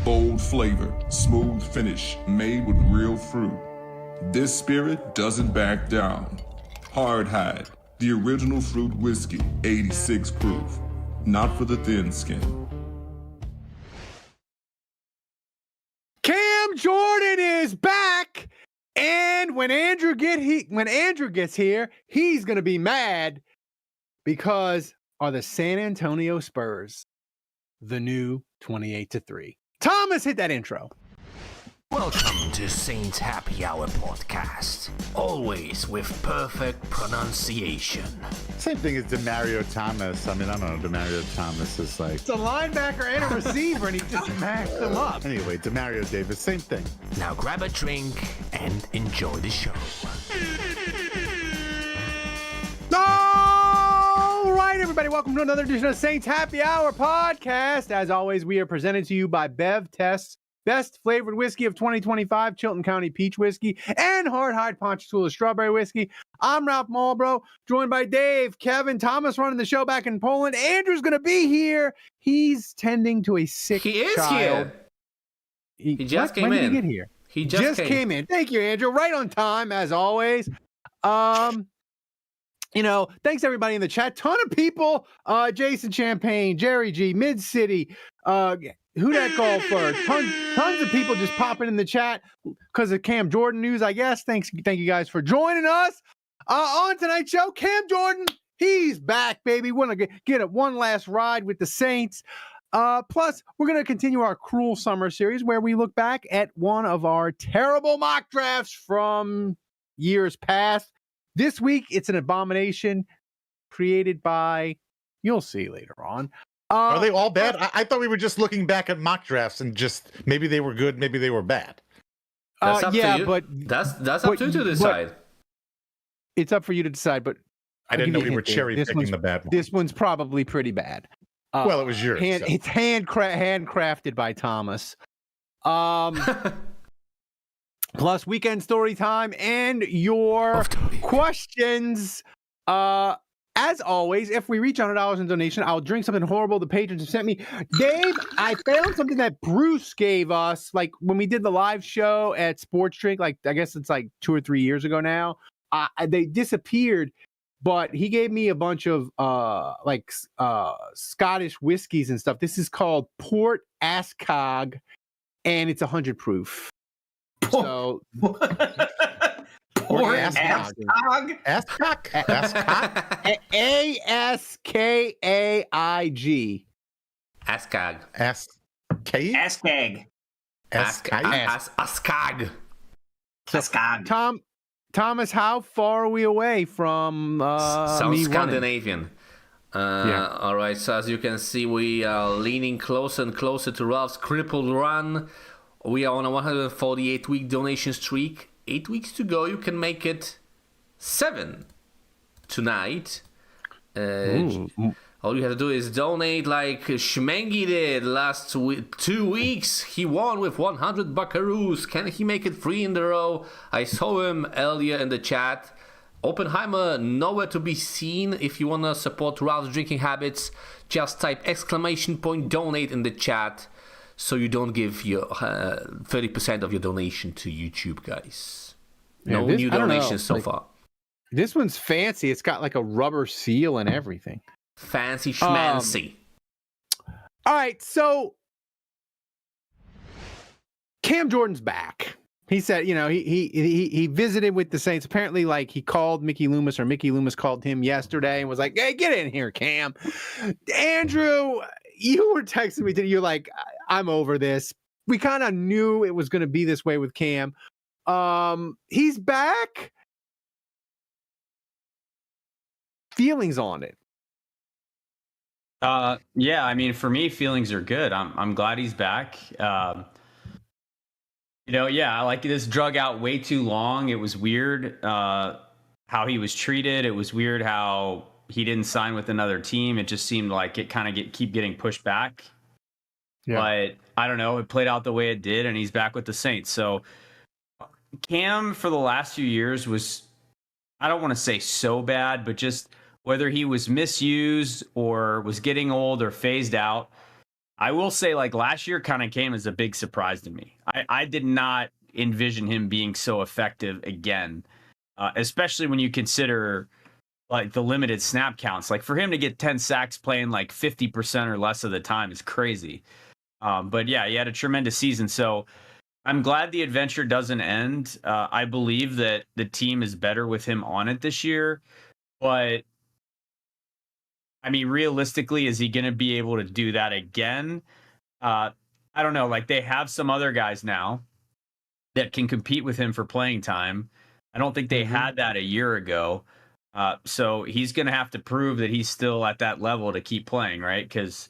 Bold flavor, smooth finish, made with real fruit. This spirit doesn't back down. Hard Hide, the original fruit whiskey, 86 proof. Not for the thin skin. Cam Jordan is back, and when Andrew gets here, he's gonna be mad because are the San Antonio Spurs the new 28-3? Thomas, hit that intro. Welcome to Saints Happy Hour podcast, always with perfect pronunciation. Same thing as Demario Thomas. I mean, I don't know. Demario Thomas is like... It's a linebacker and a receiver, and he just maxed them up. Anyway, Demario Davis, same thing. Now grab a drink and enjoy the show. All right, everybody, welcome to another edition of Saints Happy Hour podcast. As always, we are presented to you by Bev Test's Best Flavored Whiskey of 2025, Chilton County Peach Whiskey, and Hard Hide Ponchatoula Strawberry Whiskey. I'm Ralph Marlboro, joined by Dave, Kevin, Thomas running the show back in Poland. Andrew's going to be here. He's tending to a sick child. He is here. He just came in. When did he get here? He just came in. Thank you, Andrew. Right on time, as always. Thanks everybody in the chat. Ton of people. Jason Champagne, Jerry G, Mid City, who that golfer? Tons of people just popping in the chat because of Cam Jordan news, I guess. Thank you guys for joining us. On tonight's show, Cam Jordan, he's back, baby. Want to get one last ride with the Saints. Plus, we're going to continue our Cruel Summer series where we look back at one of our terrible mock drafts from years past. This week, it's an abomination created by, you'll see later on. Are they all bad? I thought we were just looking back at mock drafts and just maybe they were good, maybe they were bad. That's up to you. But that's up to you to decide. It's up for you to decide. But I didn't know we were cherry picking the bad one. This one's probably pretty bad. Well, it was yours. It's handcrafted by Thomas. Plus weekend story time and your questions. As always, if we reach $100 in donation, I'll drink something horrible the patrons have sent me. Dave, I found something that Bruce gave us, like when we did the live show at Sports Drink, like I guess it's like 2 or 3 years ago now. They disappeared, but he gave me a bunch of Scottish whiskeys and stuff. This is called Port Ascog, and it's 100 proof. So Port Ascog. Ascog? A-S-K-A-I-G. Ascog. Ascag. Ascog. Ascog. Thomas, how far are we away from Sounds Scandinavian. All right, so as you can see, we are leaning closer and closer to Ralph's crippled run. We are on a 148-week donation streak. 8 weeks to go. You can make it 7 tonight. All you have to do is donate like Schmengi did last 2 weeks. He won with 100 buckaroos. Can he make it 3 in a row? I saw him earlier in the chat. Oppenheimer, nowhere to be seen. If you want to support Ralph's drinking habits, just type !donate in the chat. So you don't give your 30% of your donation to YouTube, guys. No new donations so far. This one's fancy. It's got like a rubber seal and everything. Fancy schmancy. All right, so Cam Jordan's back. He said, he visited with the Saints. Apparently, like he called Mickey Loomis, or Mickey Loomis called him yesterday and was like, "Hey, get in here, Cam." Andrew, you were texting me today. You're like, "I'm over this." We kind of knew it was going to be this way with Cam. He's back. Feelings on it? Yeah, I mean, for me, feelings are good. I'm glad he's back. Like this drug out way too long. It was weird how he was treated. It was weird how he didn't sign with another team. It just seemed like it kind of keep getting pushed back. Yeah. But I don't know. It played out the way it did, and he's back with the Saints. So Cam for the last few years was, I don't want to say so bad, but just whether he was misused or was getting old or phased out, I will say, like, last year kind of came as a big surprise to me. I did not envision him being so effective again, especially when you consider like the limited snap counts. Like, for him to get 10 sacks playing like 50% or less of the time is crazy. But yeah, he had a tremendous season. So I'm glad the adventure doesn't end. I believe that the team is better with him on it this year. But I mean, realistically, is he going to be able to do that again? I don't know. Like, they have some other guys now that can compete with him for playing time. I don't think they had that a year ago. So he's going to have to prove that he's still at that level to keep playing, right? Because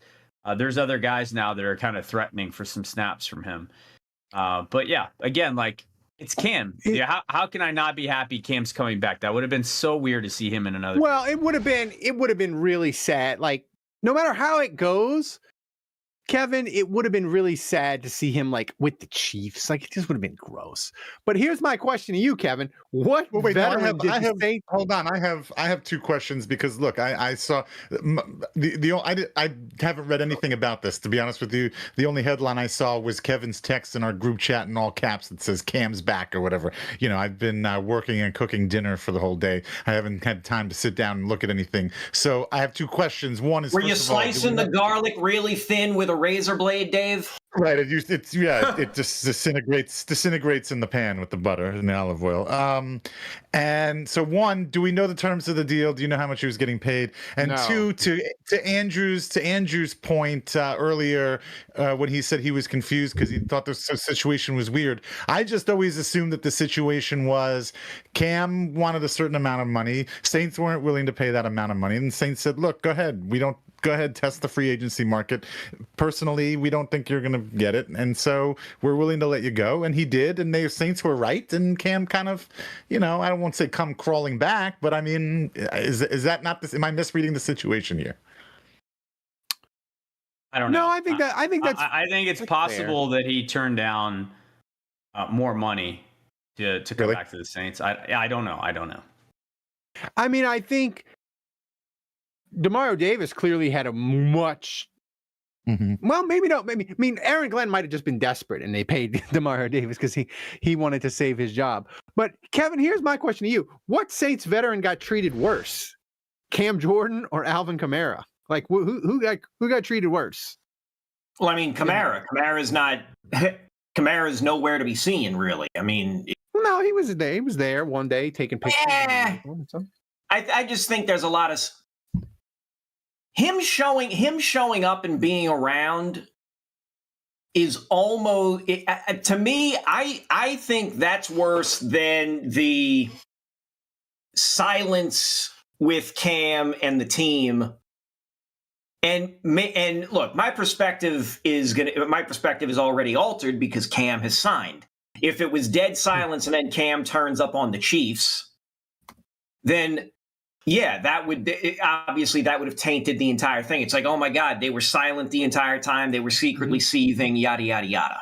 there's other guys now that are kind of threatening for some snaps from him. But yeah, again, like, it's Cam. Yeah, how can I not be happy Cam's coming back? That would have been so weird to see him in another. Well, it would have been really sad. Like, no matter how it goes, Kevin, it would have been really sad to see him like with the Chiefs. Like, it just would have been gross. But here's my question to you, Kevin. What veteran did the Saints? Hold on, I have two questions because look, I saw I haven't read anything about this, to be honest with you. The only headline I saw was Kevin's text in our group chat in all caps that says Cam's back or whatever. You know, I've been working and cooking dinner for the whole day. I haven't had time to sit down and look at anything. So I have two questions. One is, were you slicing the garlic really thin with a razor blade, Dave? Right, it just disintegrates in the pan with the butter and the olive oil. And so, one, do we know the terms of the deal? Do you know how much he was getting paid? And No. two, to Andrew's point earlier, when he said he was confused because he thought the situation was weird. I just always assumed that the situation was Cam wanted a certain amount of money, Saints weren't willing to pay that amount of money, and the Saints said, "Look, go ahead, go ahead, test the free agency market. Personally, we don't think you're going to get it, and so we're willing to let you go." And he did, and the Saints were right, and Cam kind of, I won't say come crawling back, but I mean, is that not this? Am I misreading the situation here? I don't know. No, I think it's possible that he turned down more money to come back to the Saints. I don't know. I mean, I think Demario Davis clearly had a much. Well, maybe not. Maybe, I mean, Aaron Glenn might have just been desperate, and they paid Demario Davis because he wanted to save his job. But Kevin, here's my question to you: what Saints veteran got treated worse, Cam Jordan or Alvin Kamara? Like, who got treated worse? Well, I mean, Kamara's nowhere to be seen, really. I mean, no, he was there. He was there one day taking pictures. I just think there's a lot of him showing up and being around is almost, to me, I think that's worse than the silence with Cam and the team. And look, my perspective is already altered because Cam has signed. If it was dead silence and then Cam turns up on the Chiefs, then yeah, that would have tainted the entire thing. It's like, oh my God, they were silent the entire time. They were secretly seething, yada, yada, yada.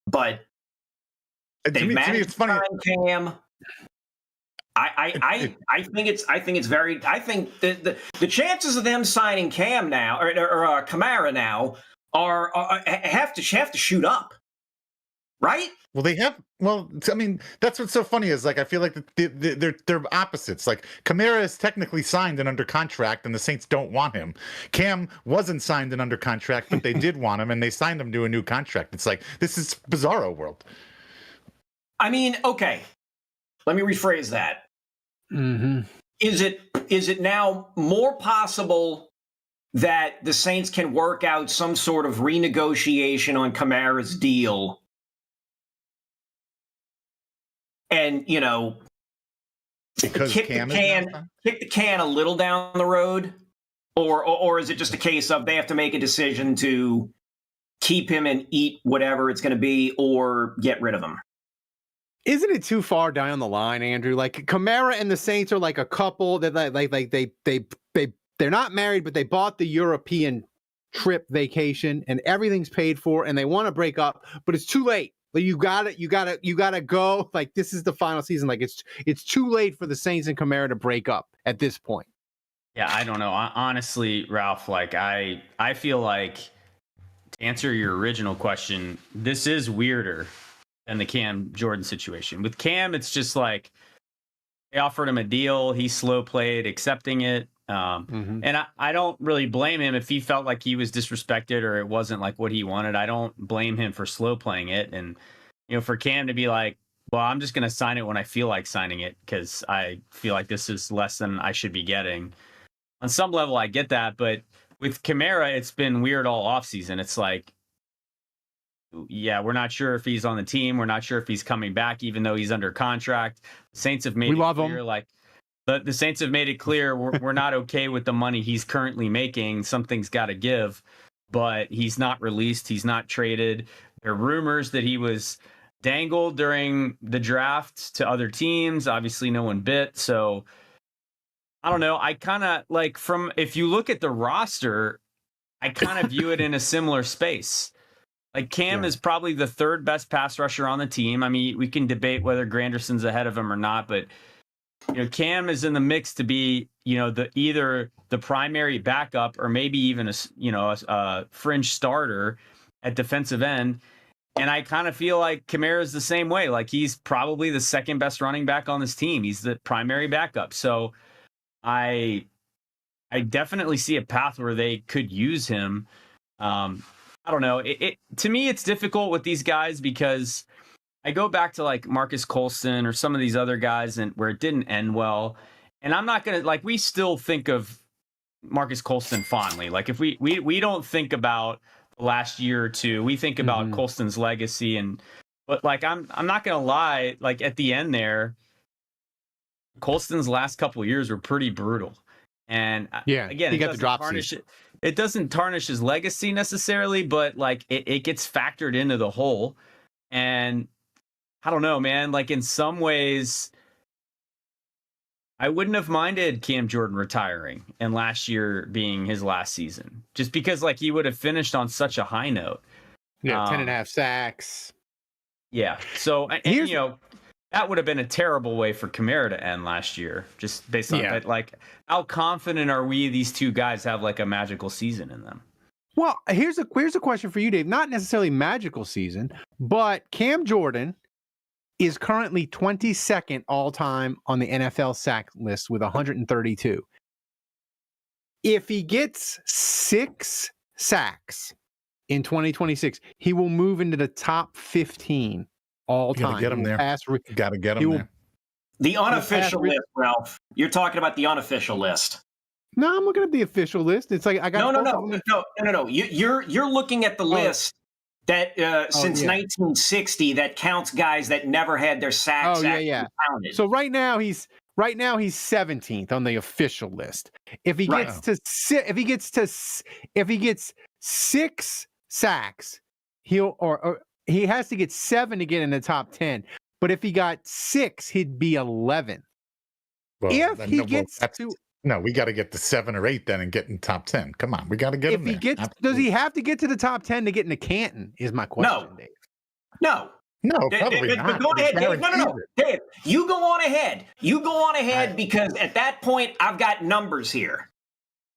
But they managed to sign Cam. I think the chances of them signing Cam now or Kamara now are have to shoot up, right? Well, they have. Well, I mean, that's what's so funny is, like, I feel like they're opposites. Like, Kamara is technically signed and under contract, and the Saints don't want him. Cam wasn't signed and under contract, but they did want him, and they signed him to a new contract. It's like, this is bizarro world. I mean, okay, let me rephrase that. Is it now more possible that the Saints can work out some sort of renegotiation on Kamara's deal? And, because kick the can a little down the road, or is it just a case of they have to make a decision to keep him and eat whatever it's going to be, or get rid of him? Isn't it too far down the line, Andrew? Like, Kamara and the Saints are like a couple that they're not married, but they bought the European trip vacation and everything's paid for, and they want to break up, but it's too late. Like, you gotta go. Like, this is the final season. Like, it's too late for the Saints and Kamara to break up at this point. Yeah, I don't know. Honestly, Ralph, like, I feel like to answer your original question, this is weirder than the Cam Jordan situation. With Cam, it's just like they offered him a deal. He slow played, accepting it. And I don't really blame him if he felt like he was disrespected or it wasn't like what he wanted. I don't blame him for slow playing it. And, for Cam to be like, well, I'm just going to sign it when I feel like signing it because I feel like this is less than I should be getting. On some level, I get that. But with Kamara, it's been weird all offseason. It's like, yeah, we're not sure if he's on the team. We're not sure if he's coming back, even though he's under contract. The Saints have made it clear, like, the Saints have made it clear we're not okay with the money he's currently making. Something's got to give, but he's not released. He's not traded. There are rumors that he was dangled during the draft to other teams. Obviously, no one bit. So I don't know. I kind of like if you look at the roster, I kind of view it in a similar space. Like Cam is probably the third best pass rusher on the team. I mean, we can debate whether Granderson's ahead of him or not, but Cam is in the mix to be, either the primary backup or maybe even a fringe starter at defensive end. And I kind of feel like Kamara is the same way. Like he's probably the second best running back on this team. He's the primary backup. So I definitely see a path where they could use him. I don't know. To me, it's difficult with these guys because I go back to like Marcus Colston or some of these other guys and where it didn't end well. And I'm not going to we still think of Marcus Colston fondly. Like if we don't think about the last year or two, we think about Colston's legacy but like, I'm not going to lie. Like at the end there, Colston's last couple of years were pretty brutal. And again, he got the drop it doesn't tarnish his legacy necessarily, but like it gets factored into the whole. And I don't know, man. Like in some ways, I wouldn't have minded Cam Jordan retiring and last year being his last season, just because like he would have finished on such a high note. 10.5 sacks. Yeah. So, and, that would have been a terrible way for Kamara to end last year, just based on that. Like, how confident are we these two guys have like a magical season in them? Well, here's a question for you, Dave. Not necessarily magical season, but Cam Jordan is currently 22nd all-time on the NFL sack list with 132. If he gets 6 sacks in 2026, he will move into the top 15 all-time. Got to get him there. Got to get him there. The unofficial list, Ralph. You're talking about the unofficial list. No, I'm looking at the official list. It's like I got no. You're looking at the list that since 1960 that counts guys that never had their sacks counted. So right now he's 17th on the official list. If he gets 6 sacks, he has to get 7 to get in the top 10. But if he got 6, he'd be 11th. Well, we got to get to 7 or 8 then and get in top 10. Come on, we got to get him there. Does he have to get to the top 10 to get into Canton? Is my question, Dave. No, probably not. Go ahead, Dave. No. Dave, you go on ahead. Because at that point, I've got numbers here.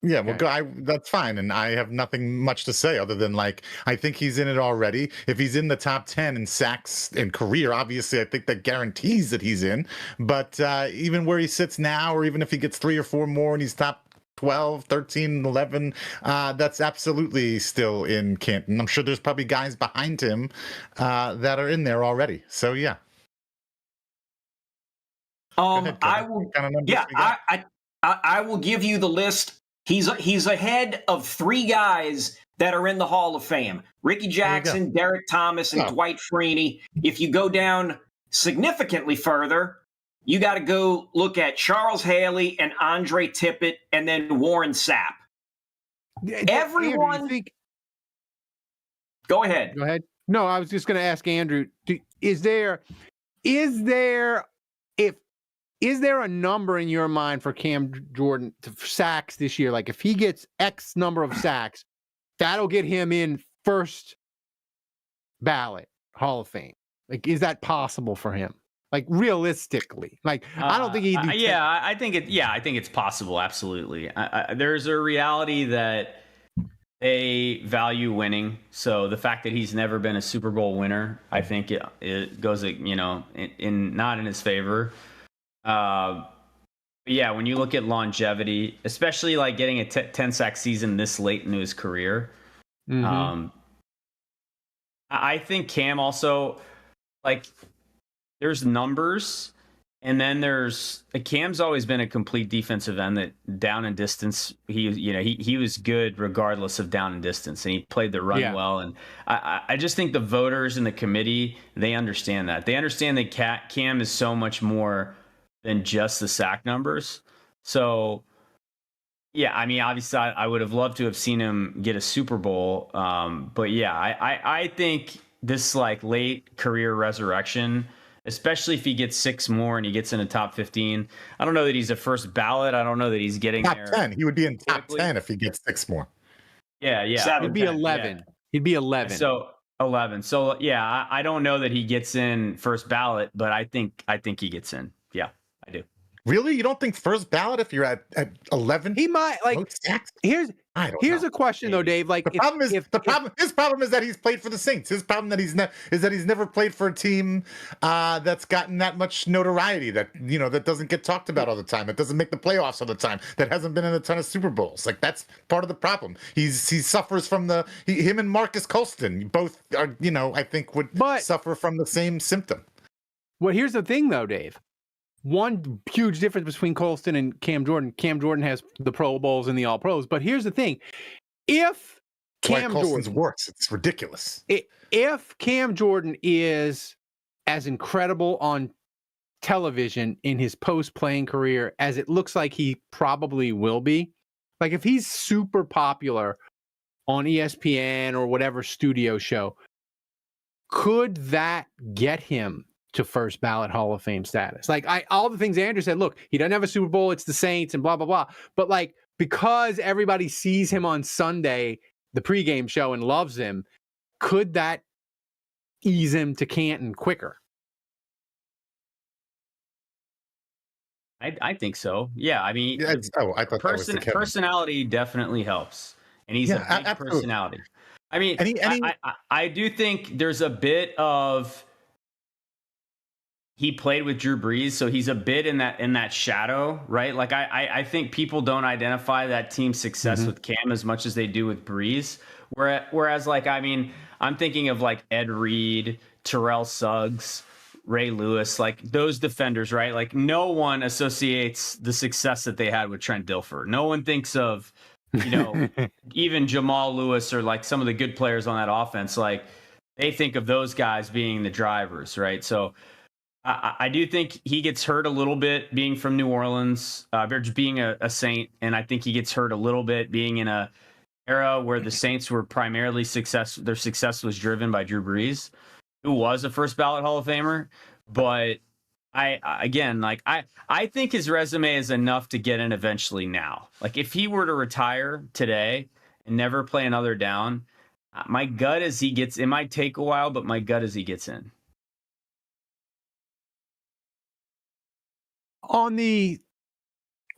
Yeah, well, that's fine, and I have nothing much to say other than like I think he's in it already. If he's in the top 10 in sacks in career, obviously I think that guarantees that he's in. But even where he sits now, or even if he gets 3 or 4 more and he's top 12, 13, 11, that's absolutely still in Canton. I'm sure there's probably guys behind him that are in there already. So yeah. I will give you the list. He's ahead of 3 guys that are in the Hall of Fame: Ricky Jackson, Derek Thomas, and Dwight Freeney. If you go down significantly further, you got to go look at Charles Haley and Andre Tippett, and then Warren Sapp. Everyone, go ahead. Go ahead. No, I was just going to ask Andrew: Is there a number in your mind for Cam Jordan to sacks this year? Like if he gets X number of sacks, that'll get him in first ballot Hall of Fame. Like, is that possible for him? Like realistically, like I don't think he. I think it's possible. Absolutely. There's a reality that they value winning. So the fact that he's never been a Super Bowl winner, I think it goes, in not in his favor. Yeah, when you look at longevity, especially like getting a 10 sack season this late into his career, I think Cam also, like, there's numbers, and then there's Cam's always been a complete defensive end that down and distance, he was good regardless of down and distance, and he played the run well. And I just think the voters and the committee, they understand that. They understand that Cam is so much more than just the sack numbers. So, yeah, I mean, obviously, I would have loved to have seen him get a Super Bowl. But yeah, I think this like late career resurrection, especially if he gets 6 more and he gets in the top 15. I don't know that he's a first ballot. I don't know that he's getting top there. 10. He would be in top 10 if he gets 6 more. Yeah. He'd be 11. Yeah. He'd be 11. So 11. So yeah, I don't know that he gets in first ballot, but I think he gets in. Yeah, I do. Really? You don't think first ballot if you're at 11? He might Here's a question though, Dave. Like his problem is that he's played for the Saints. His problem that he's never played for a team that's gotten that much notoriety, that that doesn't get talked about all the time, that doesn't make the playoffs all the time, that hasn't been in a ton of Super Bowls. Like, that's part of the problem. He suffers from him and Marcus Colston both are, I think would suffer from the same symptom. Well, here's the thing though, Dave. One huge difference between Colston and Cam Jordan. Cam Jordan has the Pro Bowls and the All Pros. But here's the thing: if Cam Colston's worse, it's ridiculous. If Cam Jordan is as incredible on television in his post-playing career as it looks like he probably will be, like if he's super popular on ESPN or whatever studio show, could that get him to first ballot Hall of Fame status? Like all the things Andrew said, look, he doesn't have a Super Bowl, it's the Saints and blah, blah, blah. But like, because everybody sees him on Sunday, the pregame show, and loves him, could that ease him to Canton quicker? I think so. Yeah. I mean, I thought personality definitely helps. And he's a big personality. I mean, I do think there's a bit of, he played with Drew Brees, so he's a bit in that shadow, right? Like I think people don't identify that team's success with Cam as much as they do with Brees. Whereas like, I mean, I'm thinking of like Ed Reed, Terrell Suggs, Ray Lewis, like those defenders, right? Like no one associates the success that they had with Trent Dilfer. No one thinks of, even Jamal Lewis or like some of the good players on that offense. Like they think of those guys being the drivers, right? So I do think he gets hurt a little bit being from New Orleans, being a Saint, and I think he gets hurt a little bit being in a era where the Saints were primarily their success was driven by Drew Brees, who was a first ballot Hall of Famer. But I think his resume is enough to get in eventually now. Like if he were to retire today and never play another down, my gut is he gets, it might take a while, but my gut is he gets in. On the,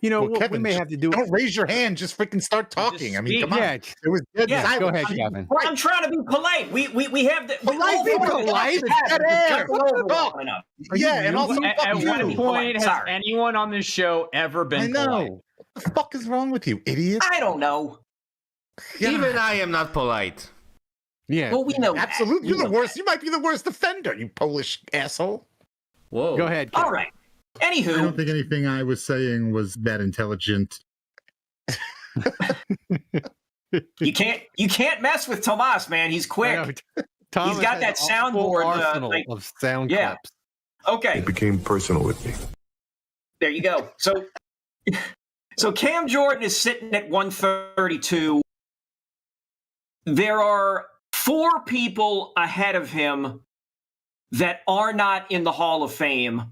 Kevin, we may have to do. Don't raise your hand. Just freaking start talking. I mean, come on. It was dead silent. Go ahead, Kevin. I'm trying to be polite. We have the polite. Yeah, and also at what point has anyone on this show ever been polite? What the fuck is wrong with you, idiot? I don't know. Even I am not polite. Yeah. Well, we know. Absolutely, you're the worst. You might be the worst offender, you Polish asshole. Whoa. Go ahead, Kevin. All right. Anywho, I don't think anything I was saying was that intelligent. You can't mess with Tomas, man. He's quick. He's got that soundboard of sound clips. Okay. It became personal with me. There you go. So Cam Jordan is sitting at 132. There are 4 people ahead of him that are not in the Hall of Fame.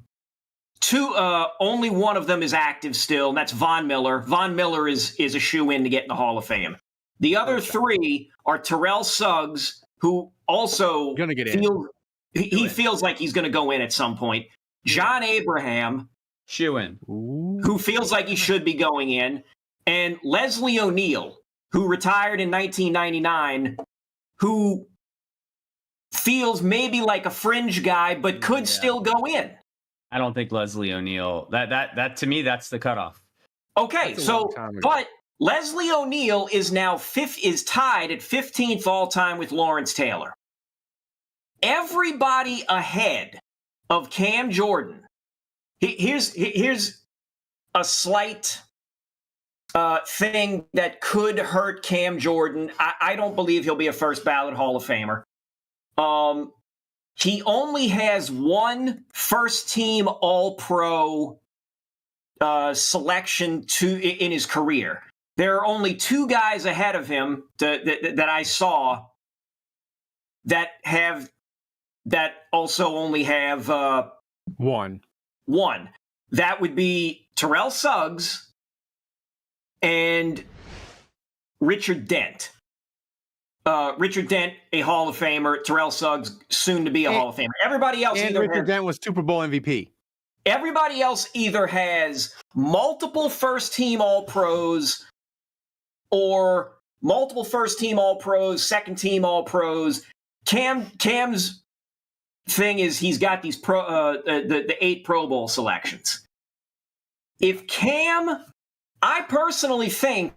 Only one of them is active still, and that's Von Miller. Von Miller is a shoe-in to get in the Hall of Fame. The other 3 are Terrell Suggs, who also gonna get in. He feels like he's going to go in at some point. John Abraham, shoe-in, who feels like he should be going in, and Leslie O'Neal, who retired in 1999, who feels maybe like a fringe guy, but could still go in. I don't think Leslie O'Neal. That to me, that's the cutoff. Okay, so but Leslie O'Neal is now is tied at 15th all time with Lawrence Taylor. Everybody ahead of Cam Jordan. Here's a slight thing that could hurt Cam Jordan. I don't believe he'll be a first ballot Hall of Famer. He only has one first team All-Pro selection in his career. There are only two guys ahead of him that I saw that also only have one. That would be Terrell Suggs and Richard Dent. Richard Dent, a Hall of Famer. Terrell Suggs, soon to be a Hall of Famer. Everybody else and Richard Dent was Super Bowl MVP. Everybody else either has multiple first-team All-Pros or multiple first-team All-Pros, second-team All-Pros. Cam's thing is he's got these the 8 Pro Bowl selections. If Cam, I personally think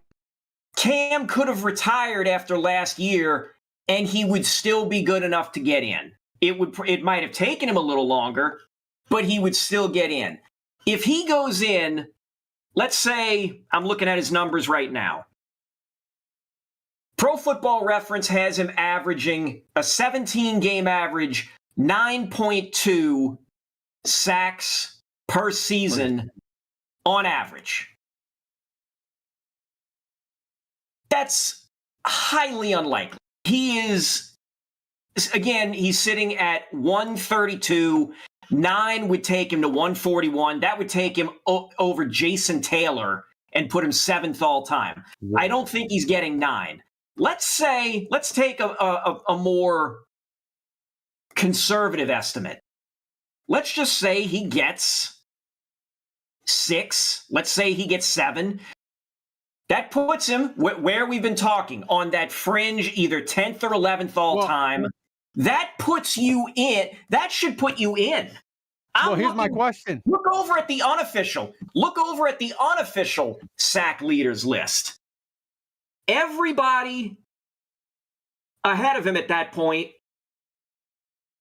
Cam could have retired after last year and he would still be good enough to get in. It might have taken him a little longer, but he would still get in. If he goes in, let's say, I'm looking at his numbers right now. Pro Football Reference has him averaging a 17-game average, 9.2 sacks per season on average. That's highly unlikely. He is, again, he's sitting at 132. 9 would take him to 141. That would take him over Jason Taylor and put him 7th all time. Wow. I don't think he's getting 9. Let's take a more conservative estimate. Let's just say he gets 6. Let's say he gets 7. That puts him where we've been talking, on that fringe, either 10th or 11th all time. That puts you in. That should put you in. Here's my question. Look over at the unofficial sack leaders list. Everybody ahead of him at that point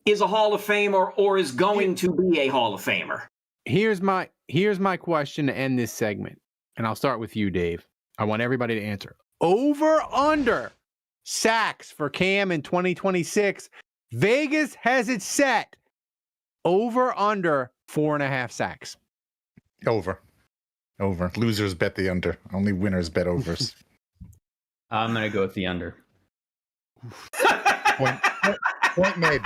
is a Hall of Famer or is going to be a Hall of Famer. Here's my question to end this segment, and I'll start with you, Dave. I want everybody to answer. Over under sacks for Cam in 2026. Vegas has it set over under 4.5 sacks. Over. Losers bet the under. Only winners bet overs. I'm going to go with the under. Point made.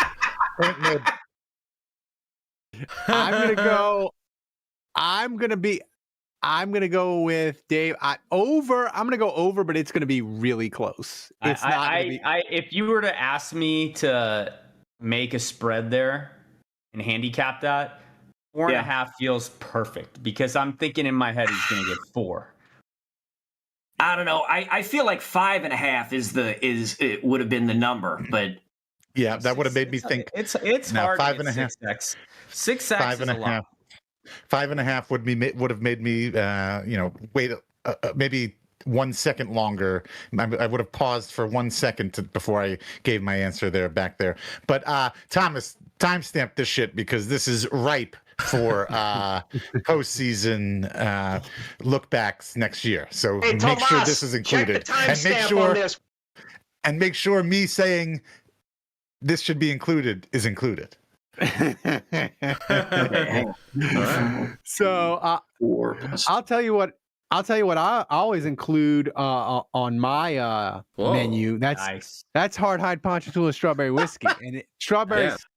I'm gonna go with Dave. I'm gonna go over, but it's gonna be really close. If you were to ask me to make a spread there and handicap that, 4.5 feels perfect because I'm thinking in my head he's gonna get 4. I don't know. I feel like 5.5 it would have been the number, but yeah, that would have made me think. It's hard. 5.5 sacks. 6 sacks is a lot. 5.5 would have made me, wait maybe 1 second longer. I would have paused for 1 second before I gave my answer back there. But Thomas, timestamp this shit because this is ripe for postseason look backs next year. So hey, make Tomas, sure this is included, and make sure me saying this should be included is included. So I'll tell you what I always include on my menu. That's Hard Hide Ponchatoula Strawberry Whiskey, and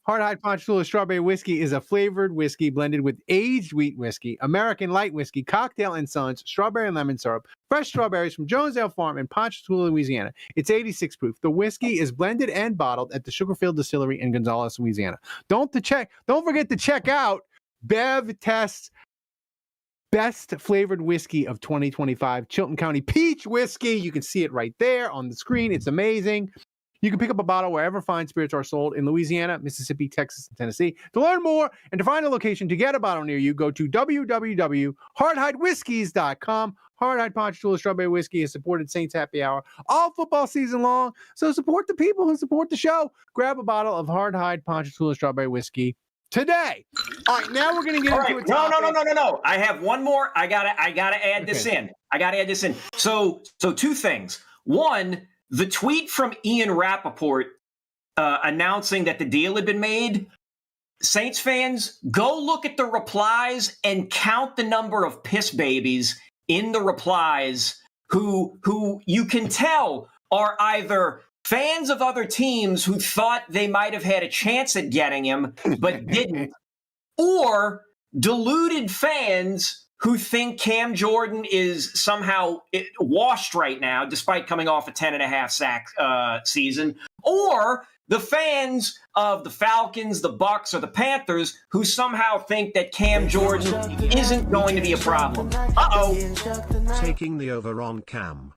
Hard Hide Ponchatoula Strawberry Whiskey is a flavored whiskey blended with aged wheat whiskey, American light whiskey, Cocktail and Sons, strawberry and lemon syrup, fresh strawberries from Jonesdale Farm in Ponchatoula, Louisiana. It's 86 proof. The whiskey is blended and bottled at the Sugarfield Distillery in Gonzales, Louisiana. Don't forget to check out Bev Tests best flavored whiskey of 2025, Chilton County Peach Whiskey. You can see it right there on the screen. It's amazing. You can pick up a bottle wherever fine spirits are sold in Louisiana, Mississippi, Texas, and Tennessee. To learn more and to find a location to get a bottle near you, go to www.hardhidewhiskies.com. Hardhide Ponchatoula Strawberry Whiskey has supported Saints Happy Hour all football season long, so support the people who support the show. Grab a bottle of Hardhide Ponchatoula Strawberry Whiskey today. All right, now we're going to get into a topic. No. I have one more. I gotta add this in. So two things. One, the tweet from Ian Rappaport announcing that the deal had been made. Saints fans, go look at the replies and count the number of piss babies in the replies who you can tell are either fans of other teams who thought they might have had a chance at getting him but didn't, or deluded fans who think Cam Jordan is somehow washed right now, despite coming off a 10.5 sack season, or the fans of the Falcons, the Bucks, or the Panthers who somehow think that Cam Jordan isn't going to be a problem. Taking the over on Cam.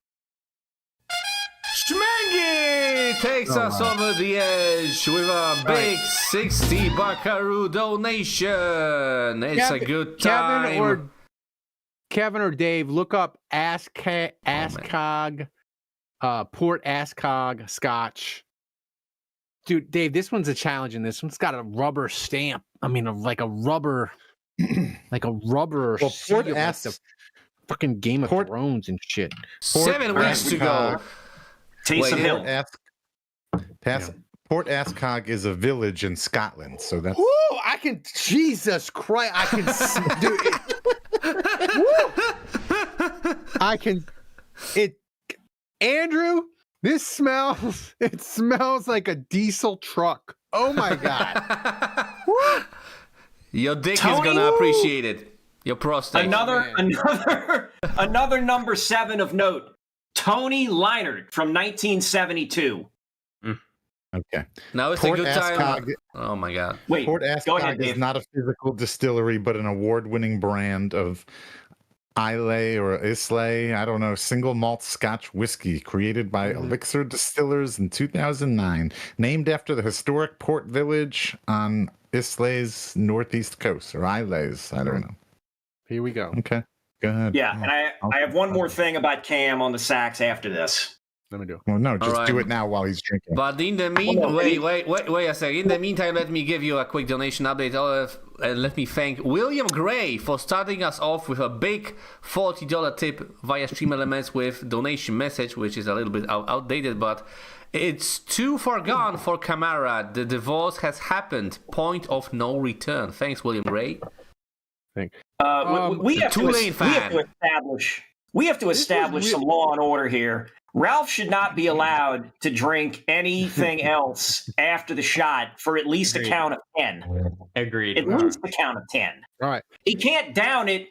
Schmengi takes us over the edge with a big 60 Buckaroo donation. It's a good time. Kevin or Dave, look up Ascog, Port Ascog Scotch. Dude, Dave, this one's a challenge, and this one's got a rubber stamp. I mean, like a rubber seal, like the fucking Game of Thrones and shit. 7 weeks to go. Taysom Hill. Port Ascog is a village in Scotland, so that's. Ooh, Jesus Christ, I can do it. Andrew, this smells like a diesel truck. Oh my God. Your dick is gonna appreciate it. Your prostate. Another number 7 of note. Tony Leinart from 1972. Okay. Now it's Port a good time. Ascog, Oh my God. Wait, Port go ahead, Ascog Dave. is not a physical distillery, but an award-winning brand of Islay or Islay, I don't know, single malt Scotch whiskey created by Elixir Distillers in 2009, named after the historic port village on Islay's northeast coast, or Islay's, I don't know. Here we go. Okay, go ahead. Yeah, and I have one more thing about Cam on the sacks after this. Let me do it. Well, no, just All do right. it now while he's drinking. But in the wait a second. In the meantime, let me give you a quick donation update. And let me thank William Gray for starting us off with a big $40 tip via Stream Elements with donation message, which is a little bit outdated, but it's too far gone for Kamara. The divorce has happened. Point of no return. Thanks, William Gray. Thanks. We have to establish some law and order here. Ralph should not be allowed to drink anything else after the shot for at least a count of 10. Agreed. At least a count of 10. All right. He can't down it,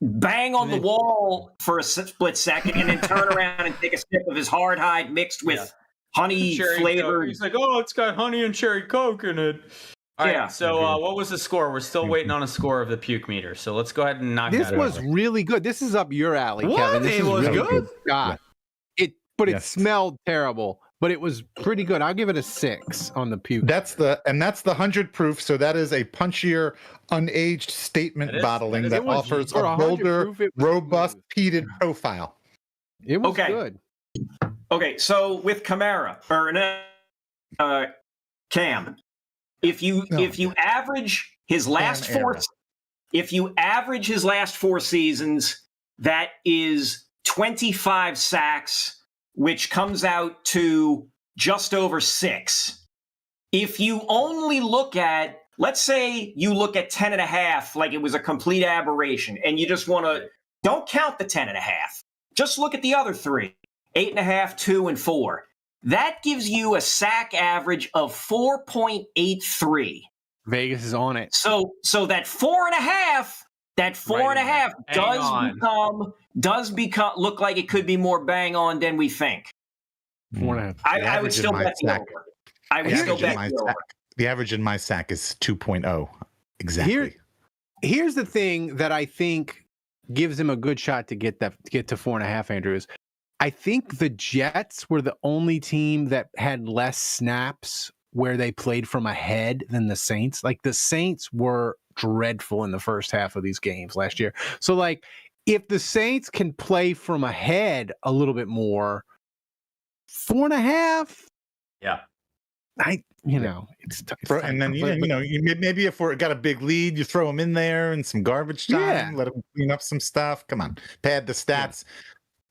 bang on the wall for a split second, and then turn around and take a sip of his hard hide mixed with honey flavored. He's like, oh, it's got honey and cherry Coke in it. All right, so what was the score? We're still waiting on a score of the puke meter, so let's go ahead and knock This that was over. really good. This is up your alley, Kevin. This It was really good? God. It smelled terrible, but it was pretty good. I'll give it a 6 on the puke. That's the 100 proof, so that is a punchier, unaged statement bottling that offers a bolder, robust, peated profile. It was good. Okay, so with Kamara or Cam, if you average his last four seasons, that is 25 sacks, which comes out to just over 6. If you only look at, let's say you look at 10.5 like it was a complete aberration, and you just want to, don't count the 10.5. Just look at the other 3, 8.5, 2, and 4. That gives you a sack average of 4.83. Vegas is on it. So that 4.5, does become look like it could be more bang on than we think. 4.5. I would still bet the over. The average in my sack is 2.0. Exactly. Here's the thing that I think gives him a good shot to get to 4.5, Andrews. I think the Jets were the only team that had less snaps where they played from ahead than the Saints. Like the Saints were dreadful in the first half of these games last year. So like if the Saints can play from ahead a little bit more, 4.5. Yeah. It's tough. And then maybe if we're got a big lead, you throw them in there and some garbage time, let them clean up some stuff. Come on, pad the stats.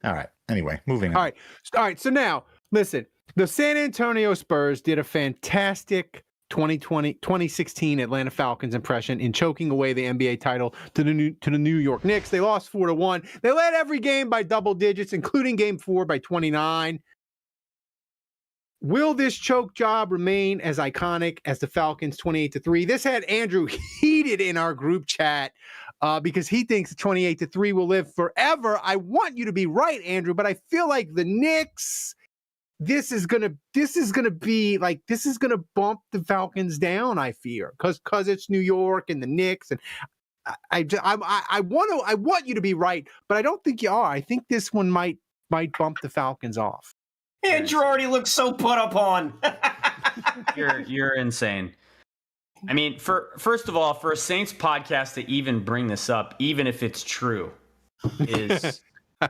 Yeah. All right. Anyway, moving on. All right. So now, listen, the San Antonio Spurs did a fantastic 2016 Atlanta Falcons impression in choking away the NBA title to the New York Knicks. They lost 4-1. They led every game by double digits, including Game 4 by 29. Will this choke job remain as iconic as the Falcons 28-3? This had Andrew heated in our group chat because he thinks the 28-3 will live forever. I want you to be right, Andrew, but I feel like the Knicks, this is gonna bump the Falcons down. I fear because it's New York and the Knicks, and I want you to be right, but I don't think you are. I think this one might bump the Falcons off. Andrew already looks so put upon. You're insane. I mean, first of all, for a Saints podcast to even bring this up, even if it's true, is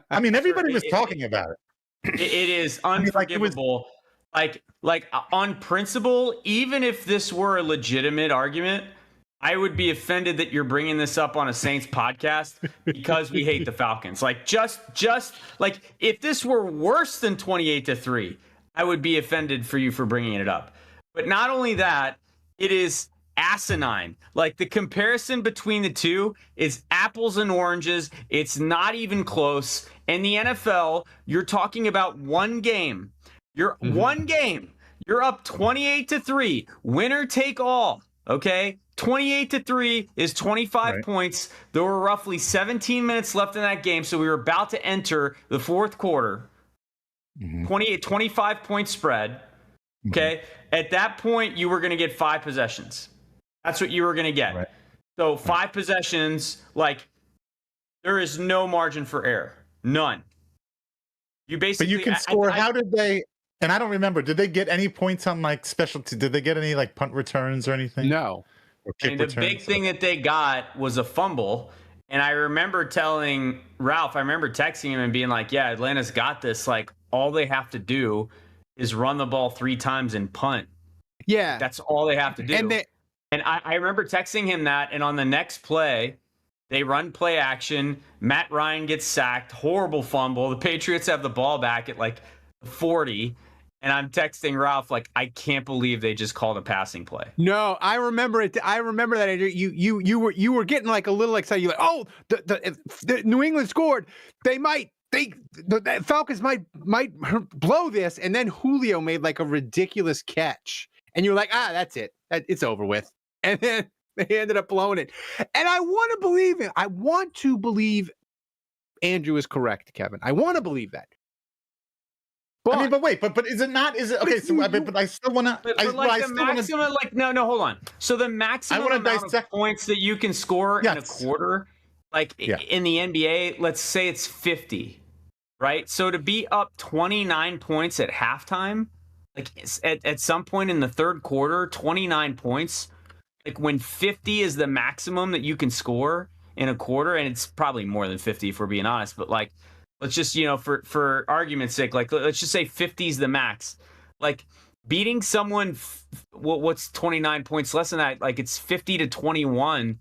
I mean, everybody was talking about it. It is unforgivable. Like on principle, even if this were a legitimate argument, I would be offended that you're bringing this up on a Saints podcast because we hate the Falcons. Like just like if this were worse than 28-3, I would be offended for you for bringing it up. But not only that, it is asinine. Like the comparison between the two is apples and oranges. It's not even close. In the NFL, you're talking about one game. One game. You're up 28-3. Winner take all. Okay? 28-3 is 25 points. There were roughly 17 minutes left in that game, so we were about to enter the fourth quarter. 25 point spread. Okay? At that point, you were going to get 5 possessions. That's what you were going to get. Right. So 5 possessions, like there is no margin for error. None. You basically. But you can score. How did they? And I don't remember. Did they get any points on like specialty? Did they get any like punt returns or anything? No. And the big thing that they got was a fumble. And I remember telling Ralph, I remember texting him and being like, yeah, Atlanta's got this. Like, all they have to do is run the ball 3 times and punt. Yeah. That's all they have to do. And I remember texting him that. And on the next play, they run play action. Matt Ryan gets sacked. Horrible fumble. The Patriots have the ball back at like 40. And I'm texting Ralph like, I can't believe they just called a passing play. No, I remember it. I remember that, Andrew. You were getting like a little excited. You're like, oh, the New England scored. The Falcons might blow this. And then Julio made like a ridiculous catch, and you were like, that's it. It's over with. And then they ended up blowing it. And I want to believe it. I want to believe Andrew is correct, Kevin. I want to believe that. But wait, but is it not? Is it okay? But I still want to. Hold on. So the maximum amount of points that you can score in a quarter, like in the NBA, let's say it's 50, right? So to be up 29 points at halftime, like at some point in the third quarter, 29 points, like when 50 is the maximum that you can score in a quarter, and it's probably more than 50 if we're being honest, but like. Let's just, for argument's sake, like, let's just say 50 is the max. Like, beating someone, what's 29 points less than that? Like, it's 50-21,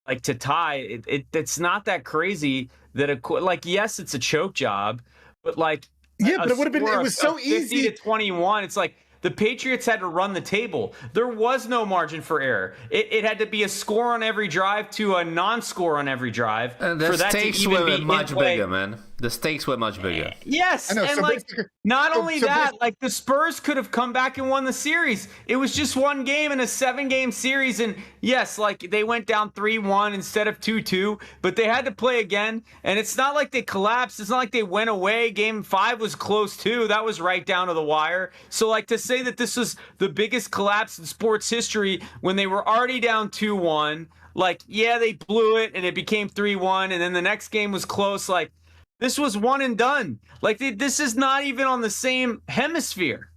like, to tie. It's not that crazy that, yes, it's a choke job, but, like, but it would have been, it was so easy. 50-21, it's like, the Patriots had to run the table. There was no margin for error. It had to be a score on every drive to a non-score on every drive. And the stakes were much bigger, man. The stakes were much bigger. Yes, I know, and so like basically- not so- only so that, like the Spurs could have come back and won the series. It was just one game in a 7-game series, and yes, like they went down 3-1 instead of 2-2, but they had to play again. And it's not like they collapsed. It's not like they went away. Game 5 was close too. That was right down to the wire. So like to say that this was the biggest collapse in sports history when they were already down 2-1, like yeah, they blew it and it became 3-1, and then the next game was close. Like this was one and done. Like this is not even on the same hemisphere.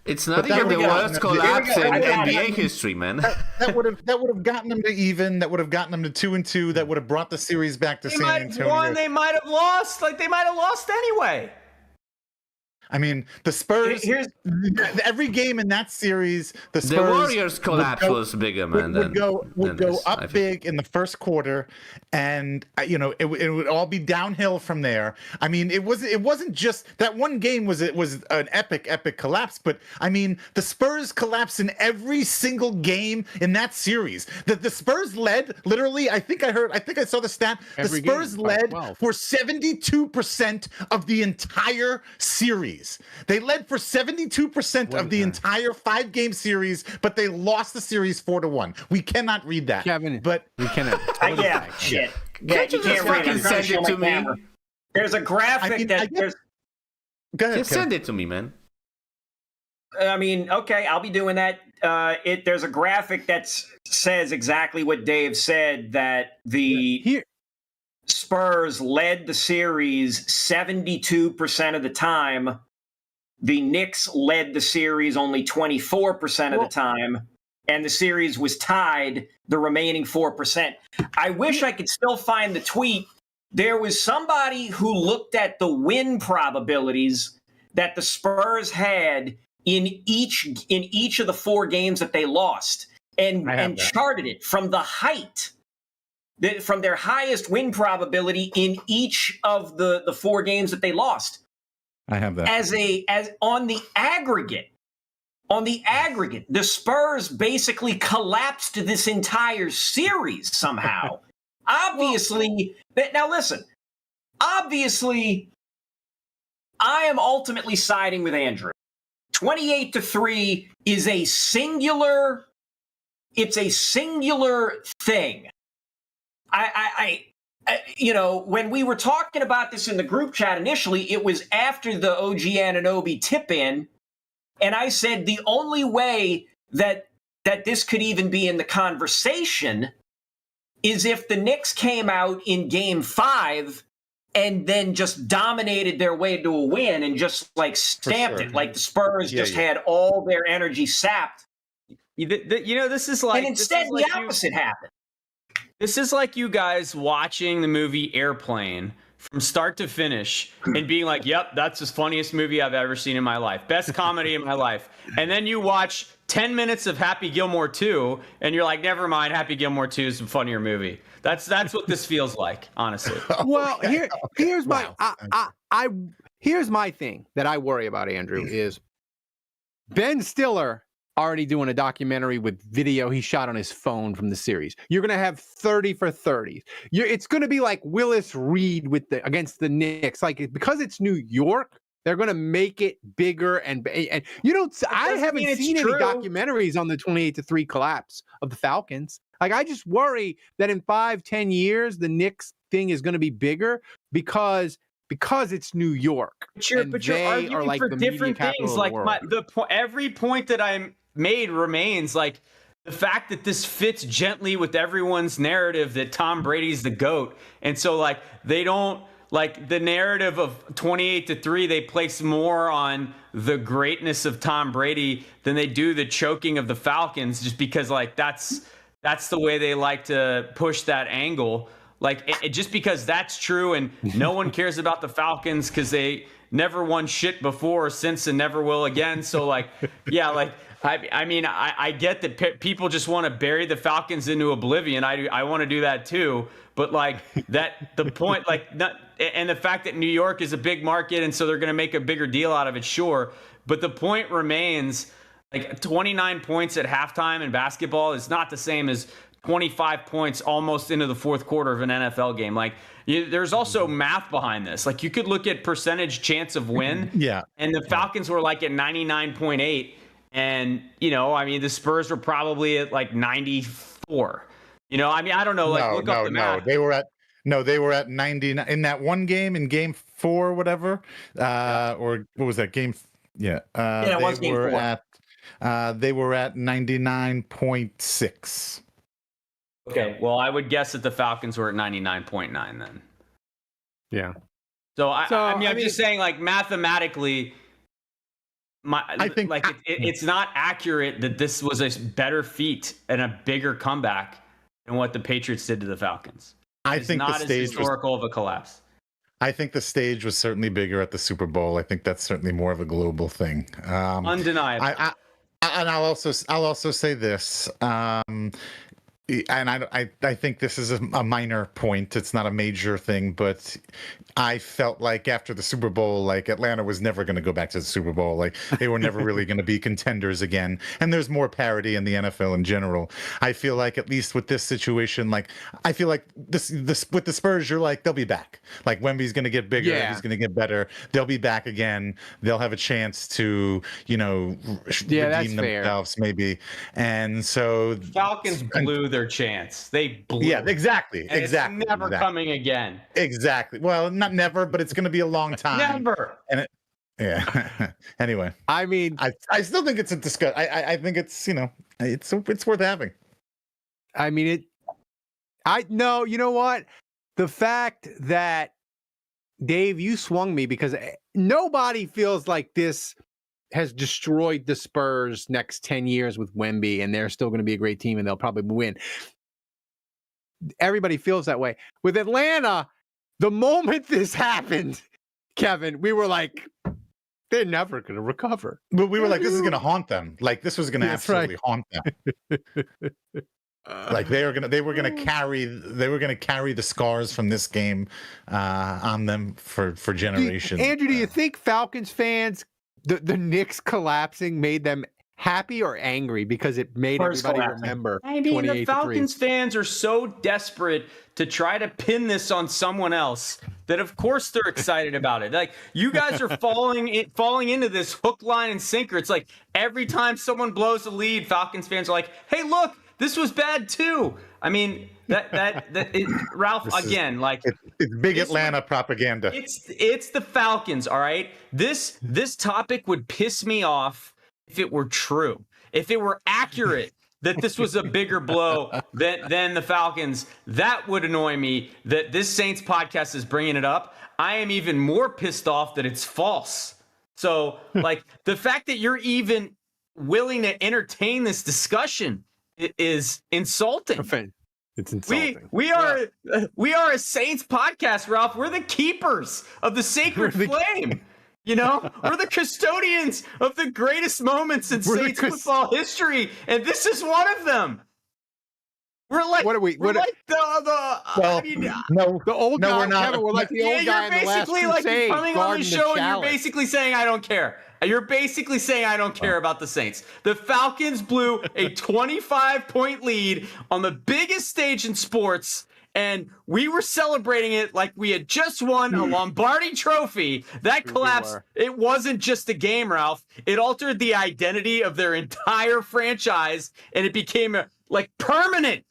It's not But that even the would've worst gotten them- collapse in I got it. NBA history, man. That would have gotten them to even. That would have gotten them to 2-2. That would have brought the series back to They San might have Antonio. won, they might have lost. Like they might have lost anyway. I mean, the Spurs. Here's Every game in that series, the Spurs. The Warriors collapse would go- was bigger, man. would go than this, I up think. big in the first quarter, and it would all be downhill from there. I mean, it wasn't just that one game was an epic collapse, but I mean the Spurs collapsed in every single game in that series. The Spurs led literally. I think I saw the stat. Every the Spurs game by led 12. for 72% of the entire series. They led for 72% of the entire 5-game series, but they lost the series 4-1. We cannot read that. Kevin, But we cannot. yeah, shit. Yeah, Can't you you just can't read fucking it. I'm trying send show it to my me? camera. There's a graphic I get- there's. go ahead. Just Kevin. send it to me, man. I mean, okay, I'll be doing that. There's a graphic that says exactly what Dave said, that the Here, Spurs led the series 72% of the time. The Knicks led the series only 24% of the time, and the series was tied the remaining 4%. I wish I could still find the tweet. There was somebody who looked at the win probabilities that the Spurs had in each of the 4 games that they lost, and charted it from the height, from their highest win probability in each of the 4 games that they lost. I have that. As on the aggregate, the Spurs basically collapsed this entire series somehow. Obviously, now listen. Obviously, I am ultimately siding with Andrew. 28-3 is a singular. It's a singular thing. When we were talking about this in the group chat initially, it was after the OG Anunoby tip-in, and I said the only way that this could even be in the conversation is if the Knicks came out in Game 5 and then just dominated their way to a win and just like stamped it, like the Spurs had all their energy sapped. This is like, and instead the opposite happened. This is like you guys watching the movie Airplane from start to finish and being like, yep, that's the funniest movie I've ever seen in my life. Best comedy in my life. And then you watch 10 minutes of Happy Gilmore 2 and you're like, never mind, Happy Gilmore 2 is a funnier movie. That's what this feels like, honestly. well, here's my here's my thing that I worry about, Andrew, is Ben Stiller already doing a documentary with video he shot on his phone from the series. You're going to have 30 for 30s. It's going to be like Willis Reed against the Knicks. Like, because it's New York, they're going to make it bigger and you don't. I haven't seen any documentaries on the 28-3 collapse of the Falcons. Like, I just worry that in 5-10 years the Knicks thing is going to be bigger because it's New York. But you're arguing like for different things. Like every point that I made remains. Like the fact that this fits gently with everyone's narrative that Tom Brady's the GOAT, and so like they don't like the narrative of 28-3. They place more on the greatness of Tom Brady than they do the choking of the Falcons, just because like that's the way they like to push that angle. Like, just because that's true and no one cares about the Falcons because they never won shit before or since and never will again. So, like, yeah, like, I mean, I get that people just want to bury the Falcons into oblivion. I want to do that too. But, like, the point, like, and the fact that New York is a big market and so they're going to make a bigger deal out of it, sure. But the point remains, like, 29 points at halftime in basketball is not the same as 25 points almost into the fourth quarter of an NFL game. Like, there's also math behind this. Like, you could look at percentage chance of win. Yeah. And the Falcons were like at 99.8. And, I mean, the Spurs were probably at like 94. I mean, I don't know. Like, look up the math. They were at 99 in that one game, in game 4 or whatever. Or what was that game? Yeah. It was game 4. They were at 99.6. Okay, well, I would guess that the Falcons were at 99.9 then. Yeah. So I'm just saying, like, mathematically, it's not accurate that this was a better feat and a bigger comeback than what the Patriots did to the Falcons. I it's think not the stage as historical of a collapse. I think the stage was certainly bigger at the Super Bowl. I think that's certainly more of a global thing. Undeniable. And I'll also say this. And I think this is a minor point. It's not a major thing, but I felt like after the Super Bowl, like Atlanta was never going to go back to the Super Bowl. Like they were never really going to be contenders again. And there's more parity in the NFL in general. I feel like at least with this situation, like I feel like this with the Spurs, you're like they'll be back. Like Wemby's going to get bigger. Yeah. He's going to get better. They'll be back again. They'll have a chance to redeem themselves maybe. And so Falcons blew their chance. They blew. Yeah, exactly. And exactly. It's never coming again. Exactly. Well, not never, but it's going to be a long time. Never. And yeah. Anyway, I mean, I still think it's a discussion. I think it's it's worth having. I mean no. You know what? The fact that Dave, you swung me because nobody feels like this has destroyed the Spurs next 10 years with Wemby, and they're still going to be a great team and they'll probably win. Everybody feels that way. With Atlanta, the moment this happened, Kevin, we were like, they're never going to recover. But we were like, this is going to haunt them. Like this was going to absolutely haunt them. Like they were going to carry the scars from this game on them for generations. Andrew, do you think Falcons fans, the Knicks collapsing made them happy or angry because it made everybody remember? I mean, the Falcons fans are so desperate to try to pin this on someone else that of course they're excited about it. Like you guys are falling into this hook, line, and sinker. It's like every time someone blows a lead, Falcons fans are like, "Hey, look, this was bad too." I mean, Ralph, again, like it's big Atlanta propaganda. It's the Falcons, all right? This topic would piss me off if it were true. If it were accurate that this was a bigger blow than the Falcons, that would annoy me that this Saints podcast is bringing it up. I am even more pissed off that it's false. So, like, the fact that you're even willing to entertain this discussion is insulting. It's insulting. We are a Saints podcast, Ralph. We're the keepers of the sacred flame. We're the custodians of the greatest moments in Saints football history, and this is one of them. We're like, what are we? The old guy. We're not. Kevin, we're like the old guy in the Last Crusade. You're coming on the show and you're basically saying I don't care. You're basically saying I don't care about the Saints. The Falcons blew a 25-point lead on the biggest stage in sports, and we were celebrating it like we had just won a Lombardi trophy. That collapse, it wasn't just a game, Ralph. It altered the identity of their entire franchise, and it became a permanent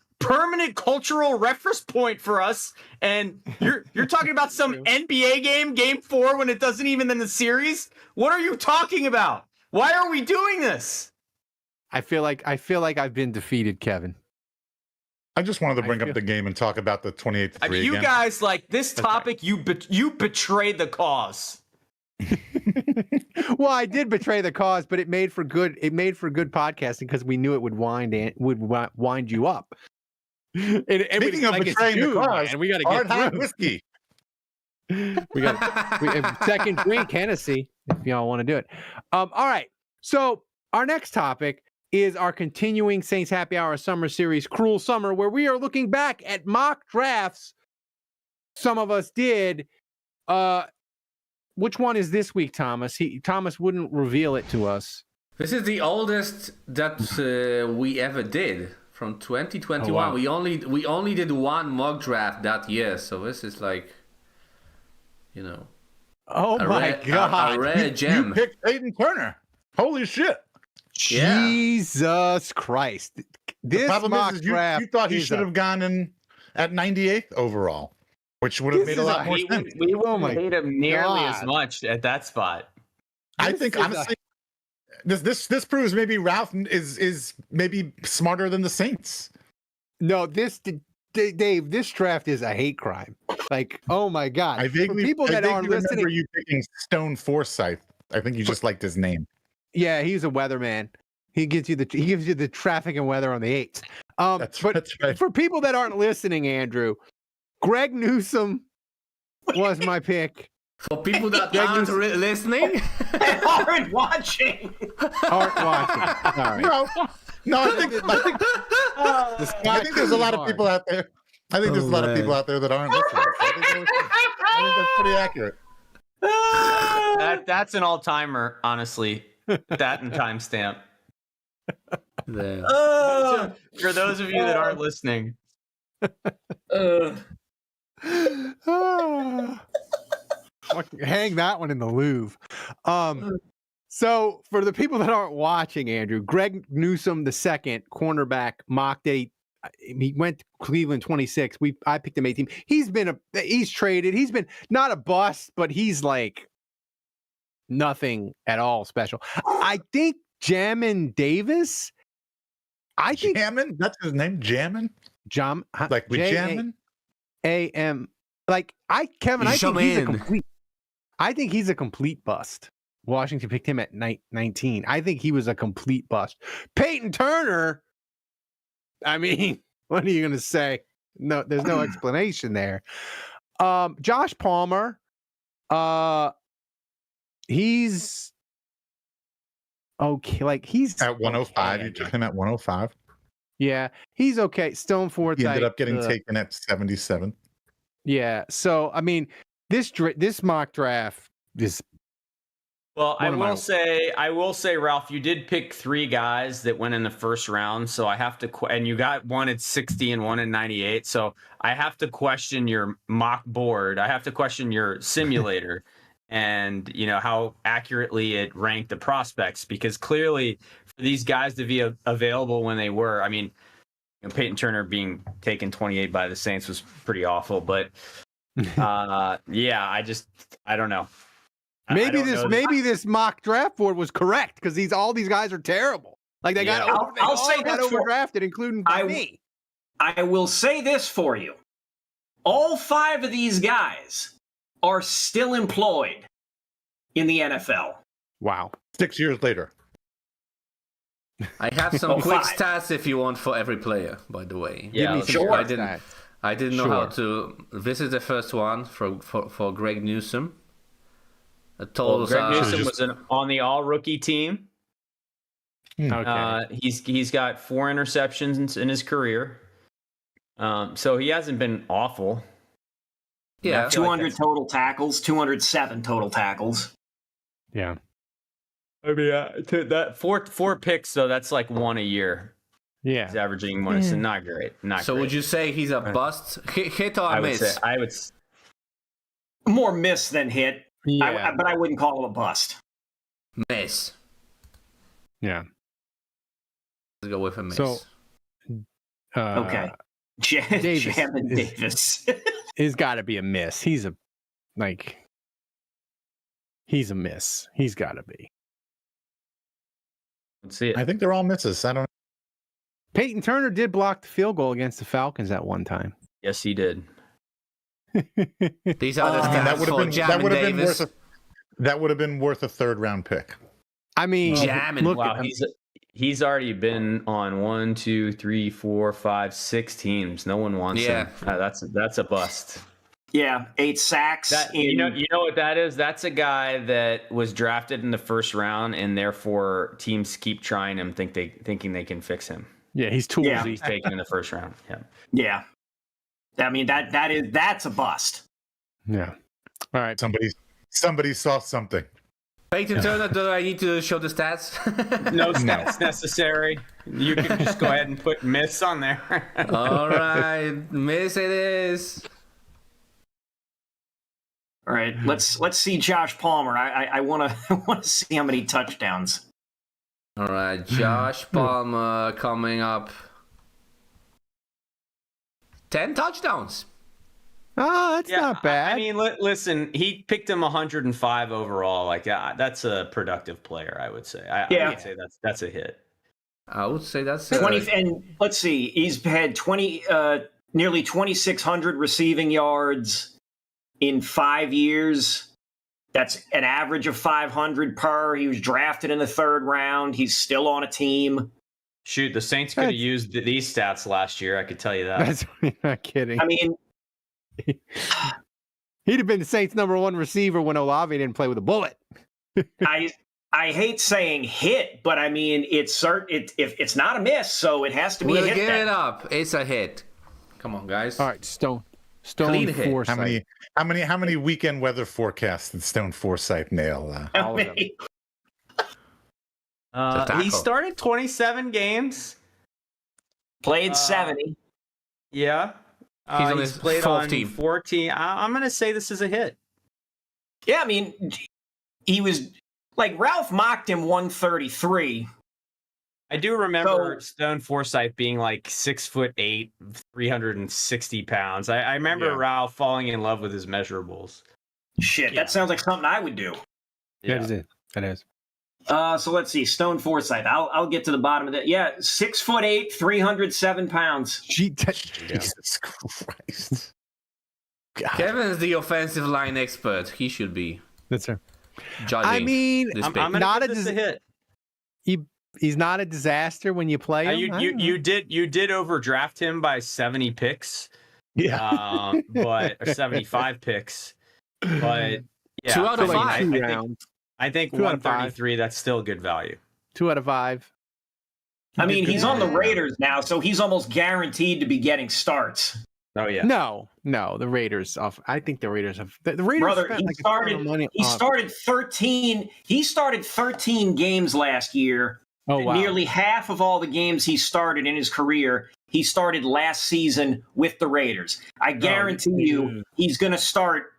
cultural reference point for us. And you're talking about some NBA game 4 when it doesn't even in the series. What are you talking about? Why are we doing this? I feel like I've been defeated, Kevin. I just wanted to bring up the game and talk about the 28-3 I mean, you again. guys, like this topic, you betrayed the cause. Well, I did betray the cause, but it made for good podcasting because we knew it would wind you up. Speaking of betraying the cause, and we got to get hard whiskey. We got second drink Hennessy if y'all want to do it. All right. So our next topic is our continuing Saints Happy Hour Summer Series, Cruel Summer, where we are looking back at mock drafts some of us did. Which one is this week, Thomas? Thomas wouldn't reveal it to us. This is the oldest that we ever did from 2021. Oh, wow. We only did one mock draft that year, so this is like, Oh a my rare, God. a rare You gem. picked Peyton Turner. Holy shit. Yeah. Jesus Christ. The This problem mock is draft you thought he is should a- have gone in at 98th overall, which would have This made a is lot a- more We sense. Oh my wouldn't hate him nearly as God. much at that spot. I This think is a- honestly, this proves maybe Ralph is maybe smarter than the Saints. No, Dave, this draft is a hate crime. Like, oh my God. I For vaguely, people that aren't remember listening, you picking Stone Forsythe. I think you just liked his name. yeah, he's a weatherman. He gives you the traffic and weather on the 8th. That's right. For people that aren't listening, Andrew, Greg Newsome was my pick. For people that aren't listening, aren't watching. Aren't watching. All right. No, I think I think there's a lot of people out there. I think there's a lot of people out there that aren't listening. So I think that's pretty accurate. That's an all-timer, honestly. That and timestamp. there. For those of you that aren't listening. Hang that one in the Louvre. So for the people that aren't watching, Andrew, Greg Newsome, the second cornerback, mocked he went to Cleveland 26. I picked him 18. He's traded. He's been not a bust, but he's like nothing at all special. I think Jamin Davis. I think Jammin'? That's his name, Jammin'? Like with Jammin'? A-M. Like Kevin, I think he's a Jamin. complete. I think he's a complete bust. Washington picked him at 19. I think he was a complete bust. Peyton Turner. I mean, what are you going to say? No, there's no explanation there. Josh Palmer. He's okay. Like he's At 105. okay. You took him at 105. Yeah, he's okay. Stone Forsythe. He ended up getting taken at 77. Yeah. So I mean, this mock draft is. Well, I One of my- will say, Ralph, you did pick 3 guys that went in the first round. So I have to, and you got one at 60 and one at 98. So I have to question your mock board. I have to question your simulator and, how accurately it ranked the prospects, because clearly for these guys to be available when they were, I mean, Peyton Turner being taken 28 by the Saints was pretty awful, but yeah, I don't know. Maybe this mock draft board was correct because all these guys are terrible. Like they got I'll say got this overdrafted, including me. I will say this for you. All 5 of these guys are still employed in the NFL. Wow. 6 years later. I have some quick 5. stats if you want for every player, by the way. Yeah, Give me some sure. stats. I didn't know how to. This is the first one for Greg Newsome. A total. Greg Newsome was on the all-rookie team. Okay. He's got 4 interceptions in his career. So he hasn't been awful. Yeah. 200 total tackles, 207 total tackles. Yeah. I mean, that four picks, though, that's like 1 a year. Yeah. He's averaging 1. It's not great. So would you say he's a bust? Hit or miss? I would. More miss than hit, Yeah. but I wouldn't call him a bust. Miss. Yeah. Let's go with a miss. So, Okay. Jamin Davis. He's got to be a miss. He's a miss. He's got to be. Let's see it. I think they're all misses. I don't know. Peyton Turner did block the field goal against the Falcons at one time. Yes, he did. These are the I mean, stats for Jamin Davis. that would have been worth a 3rd-round pick. I mean, Jamin. look, Wow, he's already been on 1, 2, 3, 4, 5, 6 teams. No one wants him. That's a bust. Yeah, 8 sacks. You know what that is? That's a guy that was drafted in the first round, and therefore teams keep trying him, thinking they can fix him. yeah, he's toolsy. Yeah. He's taken in the first round. Yeah. Yeah. I mean, that's a bust. Yeah. All right. Somebody saw something. Peyton Turner, do I need to show the stats? No stats necessary. You can just go ahead and put miss on there. All right, miss it is. All right, let's see Josh Palmer. I want to see how many touchdowns. All right, Josh Palmer coming up. 10 touchdowns. Oh, that's not bad. I mean, listen, he picked him 105 overall. Like, that's a productive player, I would say. I would say that's a hit. I would say that's 20. And let's see, he's had nearly 2,600 receiving yards in 5 years. That's an average of 500 per. He was drafted in the 3rd round. He's still on a team. Shoot, the Saints could have used these stats last year. I could tell you that. That's you're not kidding. I mean, he'd have been the Saints' #1 receiver when Olave didn't play with a bullet. I hate saying hit, but I mean it's not a miss, so it has to be we'll a hit. Get then. it up. It's a hit. Come on, guys. All right, Stone Clean hit. Forsythe. How many weekend weather forecasts did Stone Forsythe nail? All of them. He started 27 games. Played 70. Yeah. He's on his played 14. on 14. I'm going to say this is a hit. Yeah, I mean, he was like Ralph mocked him 133. I do remember Stone Forsythe being like 6'8", 360 pounds. I remember Ralph falling in love with his measurables. Shit, that sounds like something I would do. Yeah. That is it. That is. So let's see, Stone Forsythe. I'll get to the bottom of that. Yeah, 6'8", 307 pounds. Jesus Christ. God. Kevin's the offensive line expert. He should be That's right. judging. I mean, this I'm pick. going to give this a hit. He's not a disaster when you play him. You did overdraft him by 70 picks. Yeah. But or 75 picks. But yeah, 2 out of 5. I think 2 out of 5. 133, that's still good value. 2 out of 5. I mean, he's on the Raiders now, so he's almost guaranteed to be getting starts. Oh yeah. No, the Raiders. I think the Raiders have the Raiders. Brother, spent he started 13. He started 13 games last year. Oh wow! Nearly half of all the games he started in his career, he started last season with the Raiders. I guarantee you, he's going to start.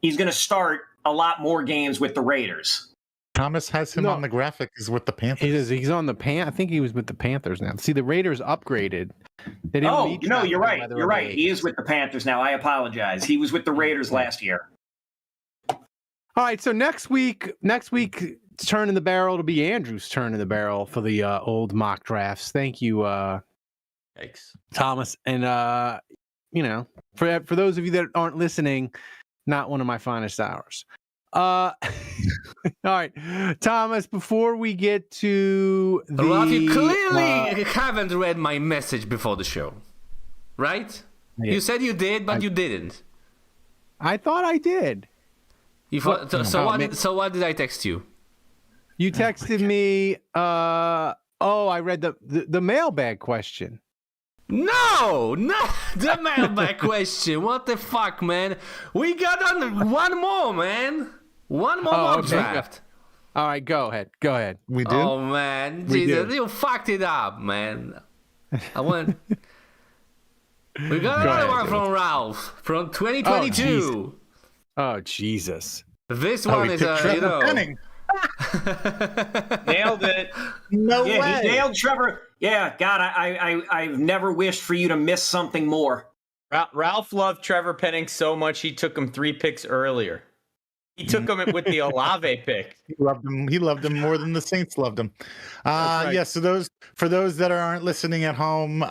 He's going to start a lot more games with the Raiders. Thomas has him on the graphic. Is with the Panthers. He's on the I think he was with the Panthers now. See, the Raiders upgraded. They didn't Oh no, you're right. You're right. He is with the Panthers now. I apologize. He was with the Raiders last year. All right, so next week's turn in the barrel to be Andrew's turn in the barrel for the old mock drafts. Thank you, Yikes. Thomas. And for those of you that aren't listening, not one of my finest hours. All right, Thomas. Before we get to the, Ralph, you clearly haven't read my message before the show, right? Yeah. You said you did, but you didn't. I thought I did. So what did I text you? You texted me. I read the mailbag question. No, the mailbag question. What the fuck, man? We got on one more, man. One more mock draft. All right, go ahead. We do. Oh man, Jesus, you fucked it up, man. I want. We got another one from Ralph from 2022. Oh Jesus! This one is Penning. Nailed it. No way. He nailed Trevor. Yeah, God, I've never wished for you to miss something more. Ralph loved Trevor Penning so much he took him 3 picks earlier. He took him with the Olave pick. He loved him more than the Saints loved him. Right. Yeah, so for those that aren't listening at home,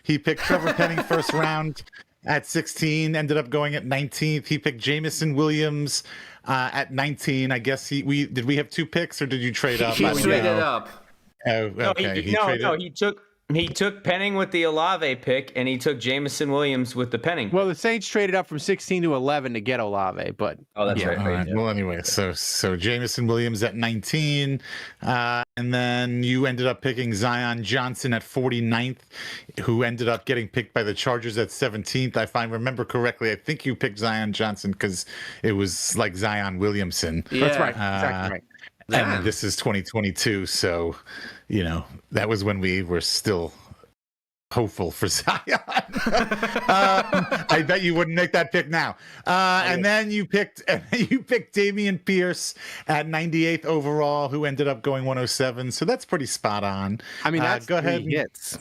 he picked Trevor Penning first round at 16, ended up going at 19th. He picked Jamison Williams at 19. I guess did we have 2 picks or did you trade up? He traded up. Oh, okay. He He took Penning with the Olave pick, and he took Jamison Williams with the Penning. Well, the Saints traded up from 16 to 11 to get Olave, but That's right. All right. Yeah. Well, anyway, so Jamison Williams at 19, and then you ended up picking Zion Johnson at 49th, who ended up getting picked by the Chargers at 17th. If I remember correctly, I think you picked Zion Johnson because it was like Zion Williamson. Yeah. that's right. Exactly right. And this is 2022, so that was when we were still hopeful for Zion. I bet you wouldn't make that pick now. And then you picked Dameon Pierce at 98th overall, who ended up going 107. So that's pretty spot on. I mean, that's go ahead. hits.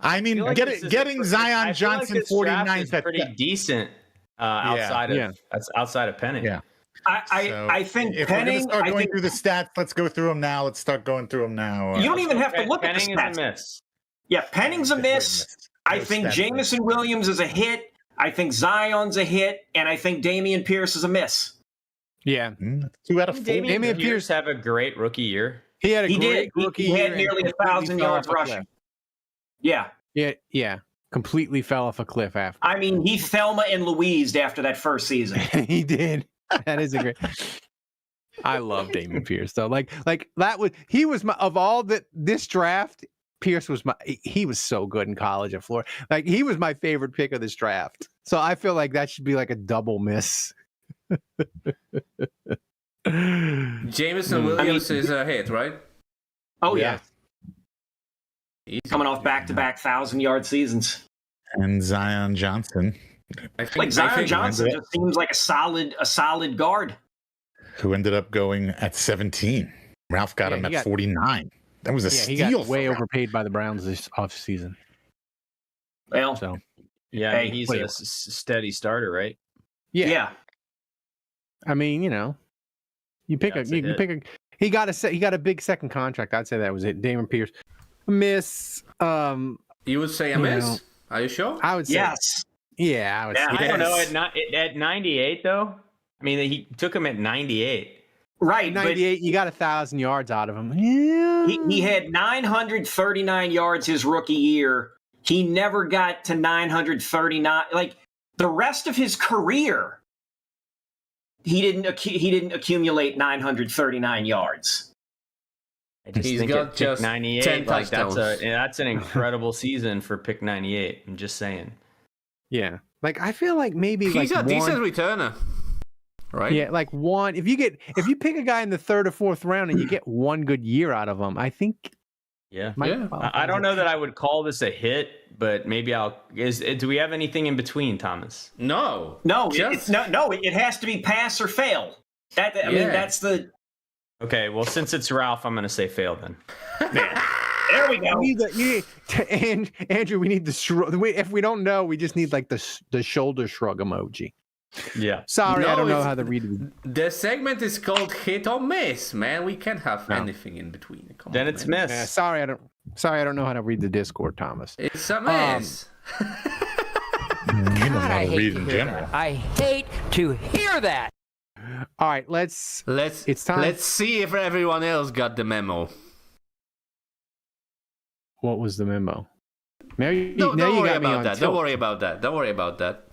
I mean, getting Zion Johnson 49th is pretty decent outside of Penning. Yeah. I think if Penning. We're start going through the stats. Let's go through them now. Let's start going through them now. You don't even have to look at the Penning stats. is a miss. Yeah, Penning's a miss. I think Jamison Williams is a hit. I think Zion's a hit, and I think Dameon Pierce is a miss. Yeah. 2 out of 4. Dameon Pierce have a great rookie year. He had a great did. rookie He year had and nearly completely 1,000 fell yards off a rushing. cliff. Yeah. Yeah. Completely fell off a cliff after. I mean, he Thelma and Louised after that first season. He did. That is a great. I love Dameon Pierce though. Like that was he was my of all this draft. Pierce was he was so good in college at Florida. Like he was my favorite pick of this draft. So I feel like that should be like a double miss. Jamison Williams is a hit, right? Oh yeah. He's Coming off back-to-back 1,000-yard seasons. And Zion Johnson, Zion Johnson just seems like a solid guard. who ended up going at 17. Ralph got him at 49. That was a steal. He got way overpaid by the Browns this offseason. Well, So Yeah, he's a steady starter, right? yeah. I mean, you pick That's you can it. pick a. He got a big second contract. I'd say that was it. Dameon Pierce, miss. You would say a miss? Are you sure? I would say Yes. Yeah, I would. Yeah, say I don't Yes. know at 98 though. I mean, he took him at 98. Right. but 98. You got 1,000 yards out of him. Yeah. He had 939 yards his rookie year. He never got to 939. Like the rest of his career, he didn't accumulate 939 yards. I just He's think got at pick just 98, 10 like touchdowns. that's an incredible season for pick 98. I'm just saying. Yeah. Like I feel like maybe He's like a decent returner, right? Yeah, like one. If you pick a guy in the 3rd or 4th round and you get one good year out of him, I think. Yeah. Yeah. I don't know that I would call this a hit, but maybe do we have anything in between, Thomas? No. No, Just- it has to be pass or fail. I mean, that's the. Okay, well, since it's Ralph, I'm going to say fail then. There we go. And Andrew, we need the shrug. If we don't know, we just need like the shoulder shrug emoji. Yeah. Sorry, I No, don't know it's- how to read it. The segment is called hit or miss, man. We can't have anything in between. Come Then on, it's man. miss. Yeah, sorry, I don't know how to read the Discord, Thomas. It's a miss. You don't know how to read in general. I hate to hear that. All right, let's. It's time. Let's see if everyone else got the memo. What was the memo? Now you Don't got worry me about on that. tilt. Don't worry about that. Don't worry about that.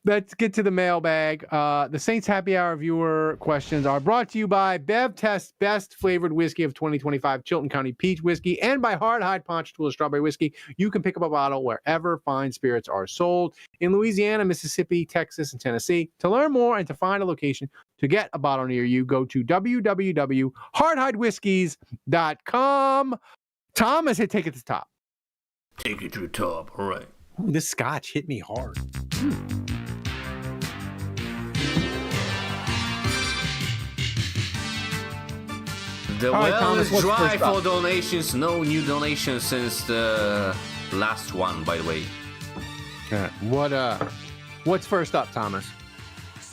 Let's get to the mailbag. The Saints Happy Hour viewer questions are brought to you by Bev Test Best Flavored Whiskey of 2025 Chilton County Peach Whiskey and by Hard Hide Ponchatoula Strawberry Whiskey. You can pick up a bottle wherever fine spirits are sold in Louisiana, Mississippi, Texas, and Tennessee. To learn more and to find a location to get a bottle near you, go to www.hardhidewhiskies.com. Thomas, take it to the top. Take it to the top. All right. Ooh, this scotch hit me hard. The All right, well Thomas, is what's dry first up? for donations. No new donations since the last one, by the way. What's first up, Thomas?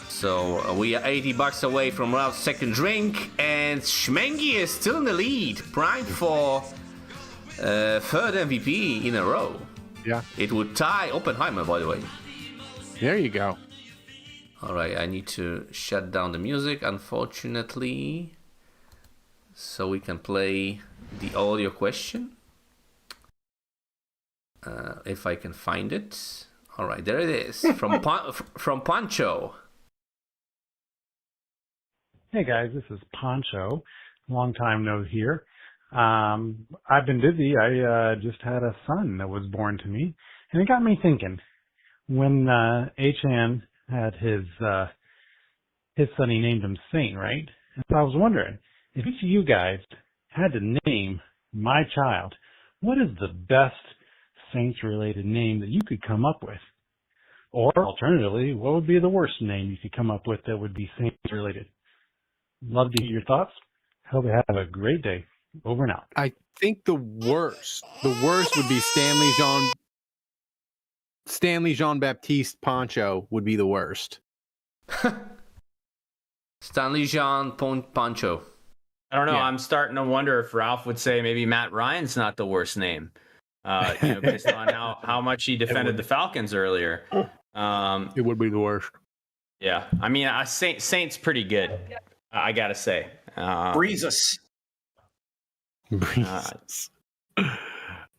So we are $80 away from Ralph's second drink, and Schmengi is still in the lead, primed for third MVP in a row. Yeah. It would tie Oppenheimer, by the way. There you go. All right, I need to shut down the music, unfortunately. so we can play the audio question. If I can find it. All right, there it is from from Pancho. Hey guys, this is Poncho. Long time no hear. I've been busy. I just had a son that was born to me, and it got me thinking. When HN had his son, he named him Saint, right? And so I was wondering, if each of you guys had to name my child, what is the best Saints-related name that you could come up with? Or alternatively, what would be the worst name you could come up with that would be Saints-related? Love to hear your thoughts. Hope you have a great day. Over and out. I think the worst would be Stanley Jean-Baptiste Poncho would be the worst. Stanley Jean Pancho. I don't know. Yeah. I'm starting to wonder if Ralph would say maybe Matt Ryan's not the worst name. Based on how much he defended the Falcons earlier. It would be the worst. Yeah. I mean, Saint's pretty good, I got to say. Breezes. For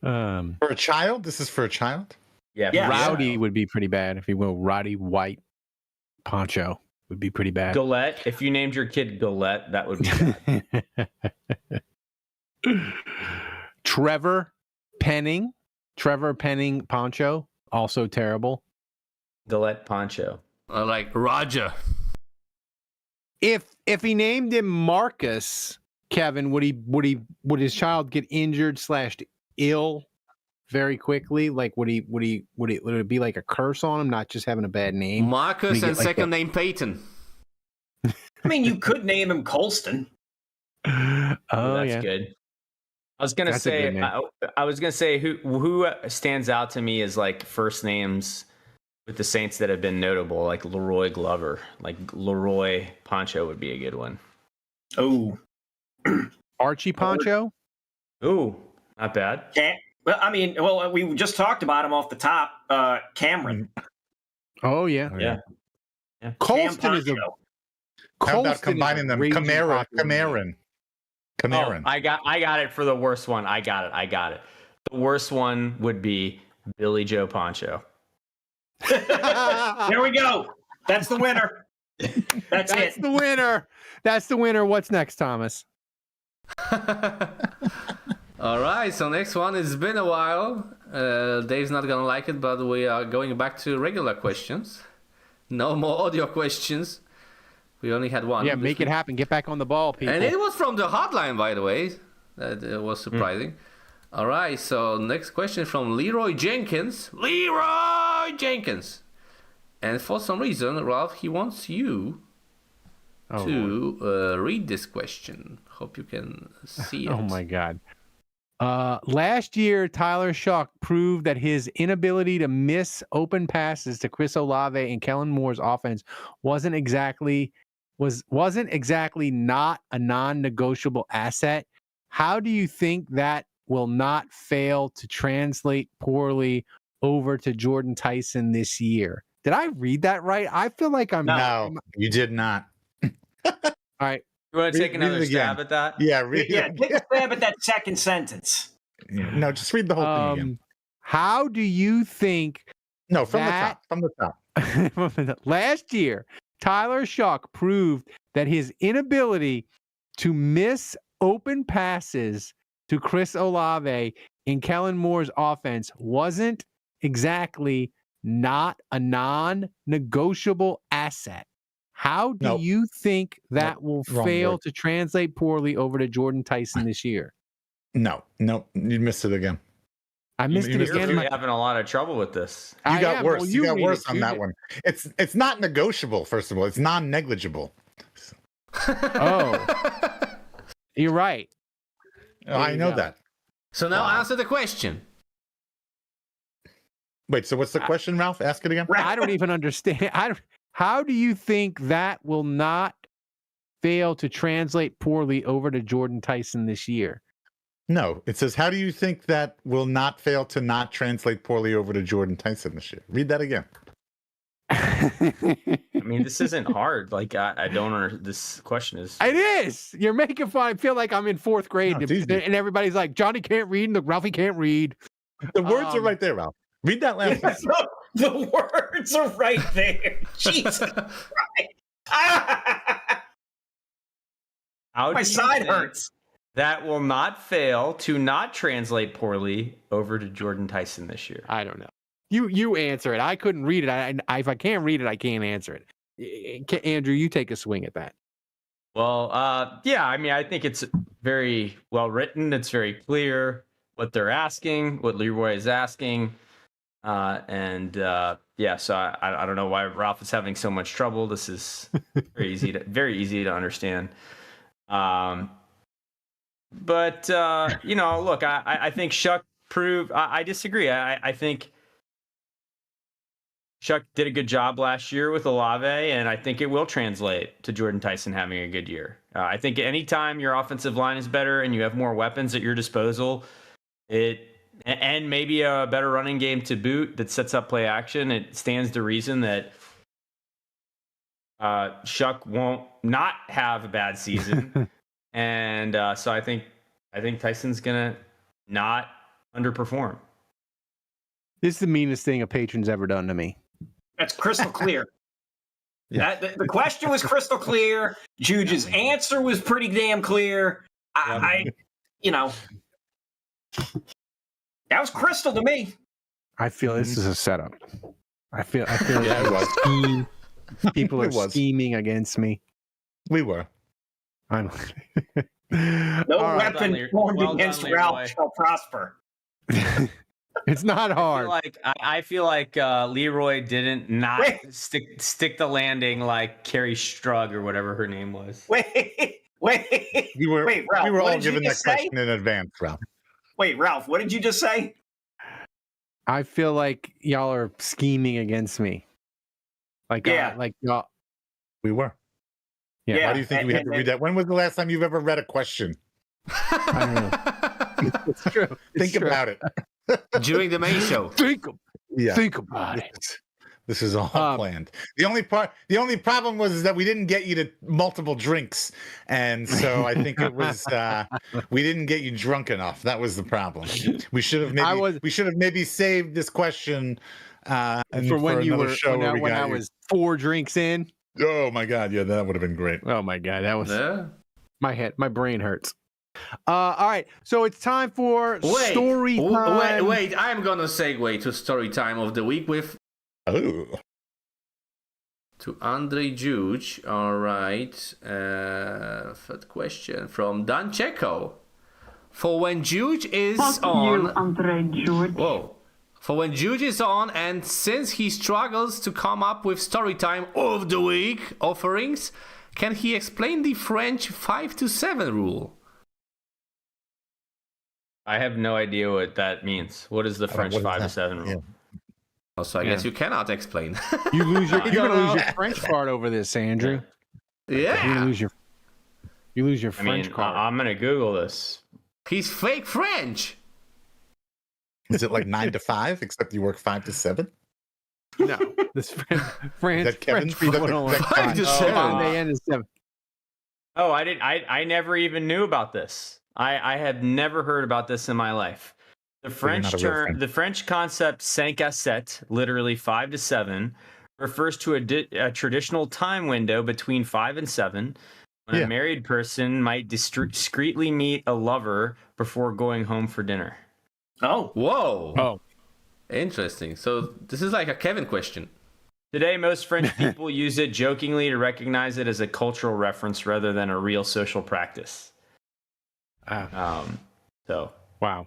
a child? This is for a child? Yeah. Rowdy would be pretty bad, if you will. Roddy White Poncho would be pretty bad. Galette. If you named your kid Galette, that would be bad. Trevor Penning Poncho, also terrible. Galette Poncho. Like Roger. If he named him Marcus, Kevin, would his child get injured / ill very quickly? Like would it be like a curse on him, not just having a bad name? Marcus and second name Peyton. I mean, you could name him Colston. Oh, that's yeah. good. I was gonna That's a good say. name. I was gonna say who stands out to me as like first names with the Saints that have been notable, like Leroy Glover, like Leroy Poncho would be a good one. Oh, Archie Poncho. Ooh, not bad. We just talked about him off the top. Cameron. Oh yeah. Yeah. Colston is a. How about combining them? Cameron. Oh, I got it for the worst one. I got it. The worst one would be Billy Joe Poncho. There we go. That's the winner. That's it. the winner. That's the winner. What's next, Thomas? All right, so next one. It's been a while. Dave's not gonna like it, but we are going back to regular questions. No more audio questions. We only had one. Yeah, make it happen. Get back on the ball, people. And it was from the hotline, by the way. That was surprising. All right, so next question from Leroy Jenkins. And for some reason, Ralph, he wants you to read this question. Hope you can see it. Oh, my God. Last year, Tyler Shuck proved that his inability to miss open passes to Chris Olave and Kellen Moore's offense wasn't exactly not a non-negotiable asset. How do you think that will not fail to translate poorly over to Jordan Tyson this year? Did I read that right? I feel like I'm No, you did not. All right. You want to take another stab at that? Yeah, Take a stab at that second sentence. No, just read the whole thing again. How do you think? No, from the top. Last year, Tyler Shuck proved that his inability to miss open passes to Chris Olave in Kellen Moore's offense wasn't exactly not a non-negotiable asset. How do you think that will fail to translate poorly over to Jordan Tyson this year? No, you missed it again. I missed it again. You're having a lot of trouble with this. You got worse. Well, you got worse on that one. It's not negotiable. First of all, it's non-negligible. Oh, you're right. I know that. So now answer the question. Wait, so what's the question, Ralph? Ask it again. I don't even understand. How do you think that will not fail to translate poorly over to Jordan Tyson this year? No, it says, how do you think that will not fail to not translate poorly over to Jordan Tyson this year? Read that again. I mean, this isn't hard. Like, I don't. This question is. It is. You're making fun. I feel like I'm in fourth grade, No, it's easy. and everybody's like, Johnny can't read, and Ralphie can't read. The words are right there, Ralph. Read that last sentence. The words are right there. Jesus Christ. How My do you side think hurts. That will not fail to not translate poorly over to Jordan Tyson this year. I don't know. You answer it. I couldn't read it. If I can't read it, I can't answer it. Andrew, you take a swing at that. Well, yeah. I mean, I think it's very well written. It's very clear what they're asking, what Leroy is asking, and yeah. So I don't know why Ralph is having so much trouble. This is very easy to understand. But you know, look, I think Shuck proved. I disagree. I think Shuck did a good job last year with Olave, and I think it will translate to Jordan Tyson having a good year. I think anytime your offensive line is better and you have more weapons at your disposal, and maybe a better running game to boot that sets up play action, it stands to reason that Shuck won't not have a bad season. And so I think Tyson's gonna not underperform. This is the meanest thing a patron's ever done to me. That's crystal clear. Yeah. The question was crystal clear. Juge's answer was pretty damn clear. I you know, that was crystal to me. I feel this is a setup. I feel Yeah, it was. people are It was. scheming against me. We were. I'm No All right. weapon formed Well done, against Leroy. Ralph shall prosper. It's not hard. I feel like Leroy didn't stick the landing like Carrie Strug or whatever her name was. Wait, Ralph, we were all all given that question in advance, Ralph. Wait, Ralph, what did you just say? I feel like y'all are scheming against me. Like y'all. We were. Yeah. Why do you think we had to read that? When was the last time you've ever read a question? I don't know. It's true. Think about it. During the main show. Think about it. This is all planned. The only problem was that we didn't get you to multiple drinks, and so I think it was we didn't get you drunk enough. That was the problem. We should have maybe saved this question for when you were show when I was 4 drinks in. Oh my God! Yeah, that would have been great. Oh my God, that was my brain hurts. All right, so it's time for story time. Wait! I'm gonna segue to story time of the week with to Andre Juge. All right, third question from Dan Checo. For when Juge is on, Andre Juge. Whoa. For when Juge is on, and since he struggles to come up with Storytime of the Week offerings, can he explain the French 5 to 7 rule? I have no idea what that means. What is the French 5 to 7 rule? Yeah. Also, I guess you cannot explain. You're gonna lose your French card over this, Andrew. Yeah. You lose your French card. I'm gonna Google this. He's fake French. Is it like 9 to 5, except you work 5 to 7? No, this French people don't like 5 to 7. They end at 7. Oh, I never even knew about this. I have never heard about this in my life. The French concept 5 à 7, literally 5 to 7, refers to a traditional time window between 5 and 7 when a married person might discreetly meet a lover before going home for dinner. Oh. Whoa. Oh. Interesting. So this is like a Kevin question. Today, most French people use it jokingly to recognize it as a cultural reference rather than a real social practice. So wow.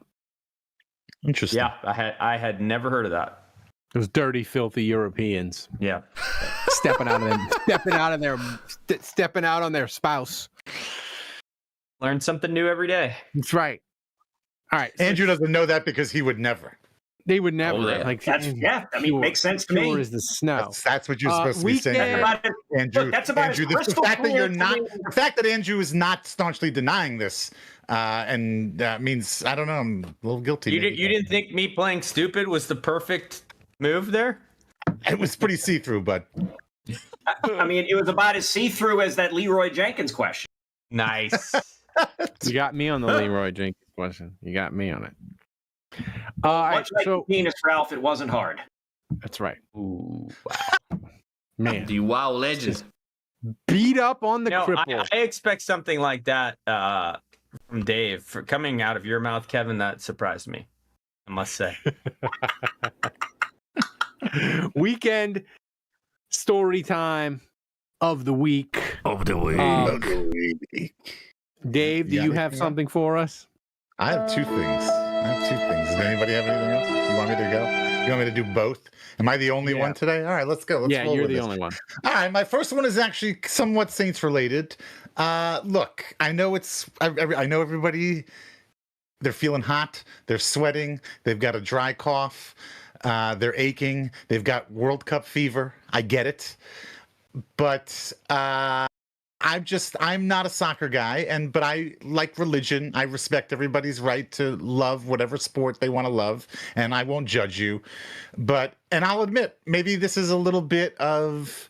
Interesting. Yeah, I had never heard of that. Those dirty, filthy Europeans. Yeah. stepping out on their spouse. Learn something new every day. That's right. All right. Andrew doesn't know that because he would never. They would never. Oh, yeah. Like makes sense to me. Pure as the snow. That's what you're supposed to be saying. Andrew, Look, that's about Andrew, as crystal the fact that you're clear not, to me. the fact that Andrew is not staunchly denying this, and means I don't know. I'm a little guilty. You didn't think me playing stupid was the perfect move there? It was pretty see-through, but I mean, it was about as see-through as that Leroy Jenkins question. Nice. You got me on the Leroy Jenkins question. You got me on it. Much like penis, Ralph, it wasn't hard. That's right. Ooh, wow. Man, The WoW legend. beat up on the cripple. I expect something like that from Dave. For coming out of your mouth, Kevin, that surprised me, I must say. Weekend story time of the week. Of the week. Dave, do you have something for us? I have two things. Does anybody have anything else? You want me to go? You want me to do both? Am I the only one today? All right, let's go. Let's roll you're with the this. only one. All right, my first one is actually somewhat Saints related. Look, I know I know everybody. They're feeling hot. They're sweating. They've got a dry cough. They're aching. They've got World Cup fever. I get it, but I'm not a soccer guy, but I like religion. I respect everybody's right to love whatever sport they want to love, and I won't judge you. And I'll admit, maybe this is a little bit of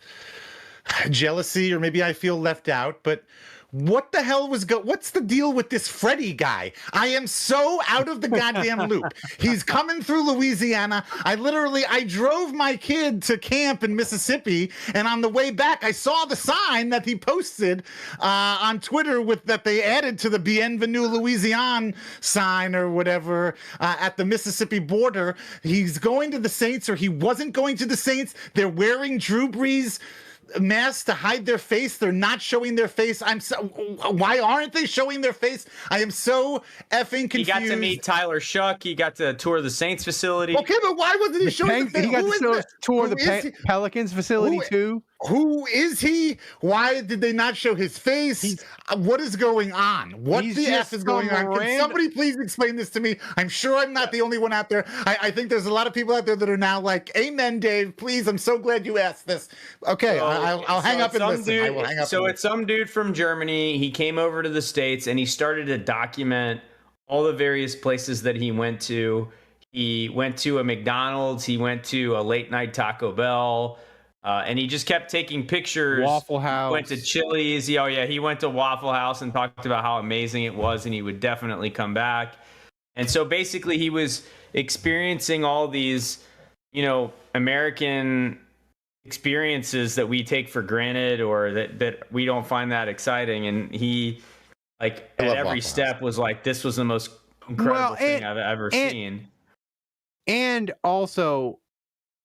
jealousy, or maybe I feel left out, but what the hell what's the deal with this Freddie guy? I am so out of the goddamn loop. He's coming through Louisiana. I drove my kid to camp in Mississippi, and on the way back, I saw the sign that he posted on Twitter that they added to the Bienvenue Louisiane sign or whatever at the Mississippi border. He's going to the Saints, or he wasn't going to the Saints. They're wearing Drew Brees masks to hide their face. They're not showing their face. Why aren't they showing their face? I am so effing confused. He got to meet Tyler Shuck. He got to tour the Saints facility. Okay, but why wasn't he showing the face? He got to tour the Pelicans facility too. Who is he? Why did they not show his face? What is going on? What the F is going on? Can somebody please explain this to me? I'm sure I'm not the only one out there. I think there's a lot of people out there that are now like, amen, Dave, please. I'm so glad you asked this. Okay, I'll hang up and listen. I will hang up. So it's some dude from Germany. He came over to the States and he started to document all the various places that he went to. He went to a McDonald's. He went to a late night Taco Bell. And he just kept taking pictures. Waffle House. Went to Chili's. He went to Waffle House and talked about how amazing it was, and he would definitely come back. And so basically he was experiencing all these, American experiences that we take for granted, or that we don't find that exciting. And he, at every step, was like, this was the most incredible thing I've ever seen. And also,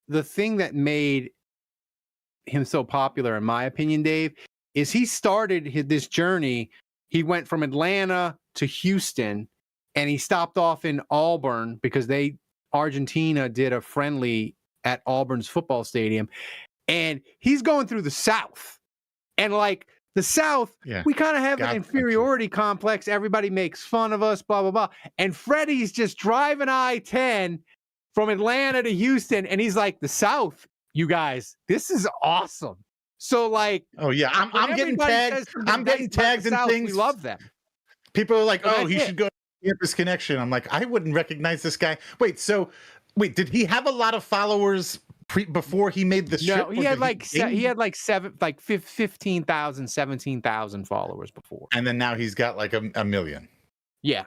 the thing that made him so popular, in my opinion, Dave, is he started this journey. He went from Atlanta to Houston, and he stopped off in Auburn because Argentina did a friendly at Auburn's football stadium, and he's going through the South. And the South, we kind of have an inferiority complex. Everybody makes fun of us, blah, blah, blah. And Freddie's just driving I-10 from Atlanta to Houston, and he's like, the South, you guys, this is awesome. So oh yeah, I'm getting tagged. I'm getting tagged in things. We love them. People are like, oh, he should go to Campus Connection. I'm like, I wouldn't recognize this guy. Wait, did he have a lot of followers before he made the trip? No, he had 15,000, 17,000 followers before. And then now he's got a million. Yeah.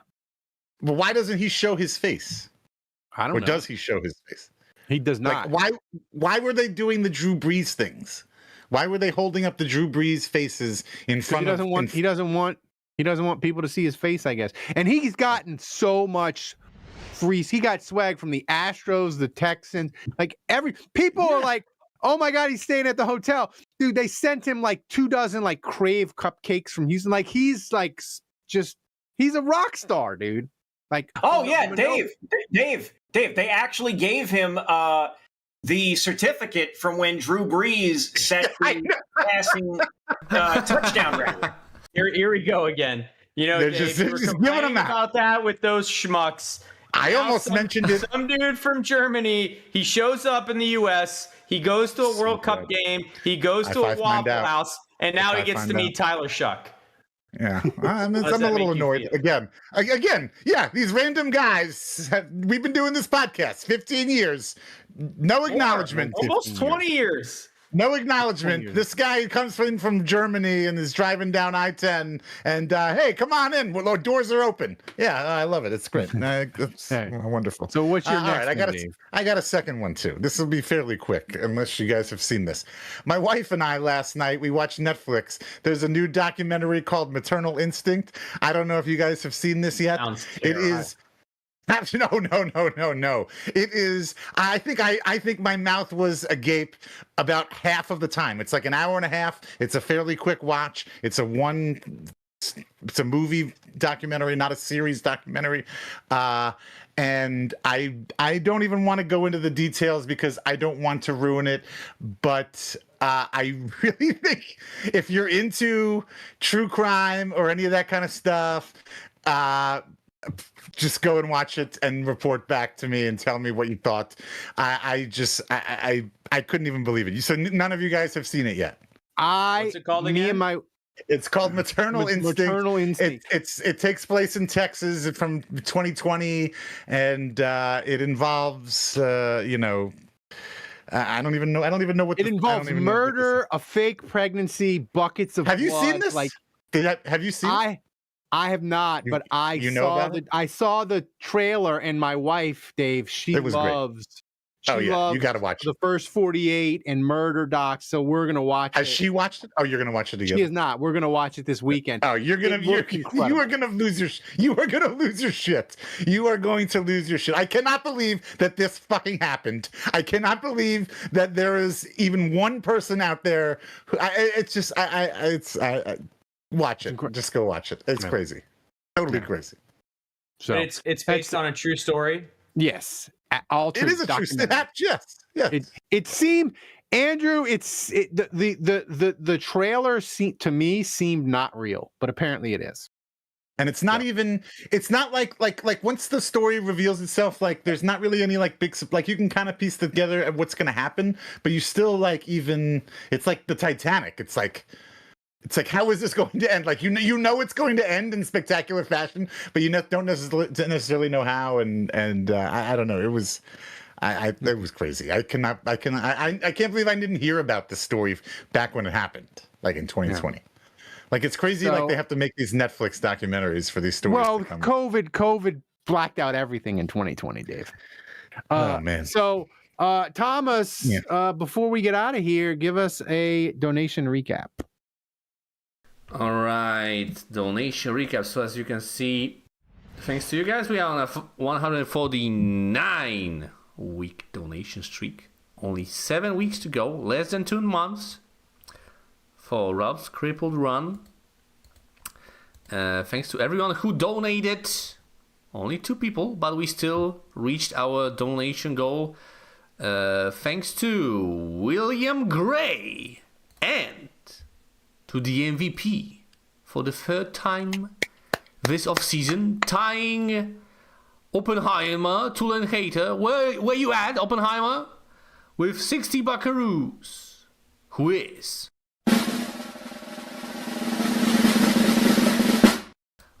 Well, why doesn't he show his face? I don't know. Or does he show his face? He does not. Why were they doing the Drew Brees things? Why were they holding up the Drew Brees faces in front of? He doesn't want people to see his face, I guess. And he's gotten so much free. He got swag from the Astros, the Texans. People are like, oh my God, he's staying at the hotel. Dude, they sent him 24 Crave cupcakes from Houston. He's he's a rock star, dude. Oh yeah, Dave. They actually gave him the certificate from when Drew Brees set the passing touchdown record. Here we go again. They're Dave, just we're giving them out about that with those schmucks. I almost mentioned it. Some dude from Germany. He shows up in the U.S. He goes to a World Cup game. He goes to a Waffle House, and now he gets to meet Tyler Shuck. Yeah, I'm does a that little make you annoyed. feel? Again, yeah, these random guys. We've been doing this podcast 15 years. No acknowledgement. Almost 20 years. No acknowledgement. years. This guy comes in from Germany and is driving down I-10, and hey, come on in. Well, our doors are open. Yeah, I love it. It's great. It's wonderful. So what's your all next right, one, Dave? I got a second one too. This will be fairly quick, unless you guys have seen this. My wife and I last night we watched Netflix. There's a new documentary called Maternal Instinct. I don't know if you guys have seen this yet. It is. No. It is. I think my mouth was agape about half of the time. It's like an hour and a half. It's a fairly quick watch. It's a movie documentary, not a series documentary. And I don't even want to go into the details because I don't want to ruin it. But I really think if you're into true crime or any of that kind of stuff, just go and watch it and report back to me and tell me what you thought. I couldn't even believe it. You said none of you guys have seen it yet. What's it called again? It's called Maternal Instinct. Maternal Instinct. It takes place in Texas from 2020, and it involves I don't even know what it involves murder, a fake pregnancy, buckets of Have you blood, seen this? Like, have you seen? I have not, but I saw the trailer, and my wife, Dave, she loves. You got to watch the first 48 and murder docs. So we're gonna watch. Has she watched it? Oh, you're gonna watch it together. She is not. We're gonna watch it this weekend. Oh, you are gonna lose your shit. You are going to lose your shit. I cannot believe that this fucking happened. I cannot believe that there is even one person out there. Watch it. Just go watch it. It's crazy. Totally crazy. So it's based on a true story. Yes. It is a true story. Yes. It seemed, Andrew, the trailer to me seemed not real, but apparently it is. And it's not even. It's not like once the story reveals itself, like there's not really any like big like you can kind of piece together what's going to happen, but you still like even. It's like the Titanic. It's like how is this going to end? Like you know it's going to end in spectacular fashion, but you don't necessarily know how. And I don't know. It was it was crazy. I can't believe I didn't hear about this story back when it happened, like in 2020. Yeah. Like it's crazy. Like they have to make these Netflix documentaries for these stories. Well, COVID blacked out everything in 2020, Dave. Oh man. So Thomas, before we get out of here, give us a donation recap. All right, donation recap. So as you can see, thanks to you guys, we are on a 149-week donation streak. Only 7 weeks to go, less than 2 months for Rob's crippled run. Thanks to everyone who donated. Only 2 people, but we still reached our donation goal. Thanks to William Gray and to the MVP for the 3rd time this offseason, tying Oppenheimer, Tulen Hater. Where you at, Oppenheimer? With 60 buckaroos. Who is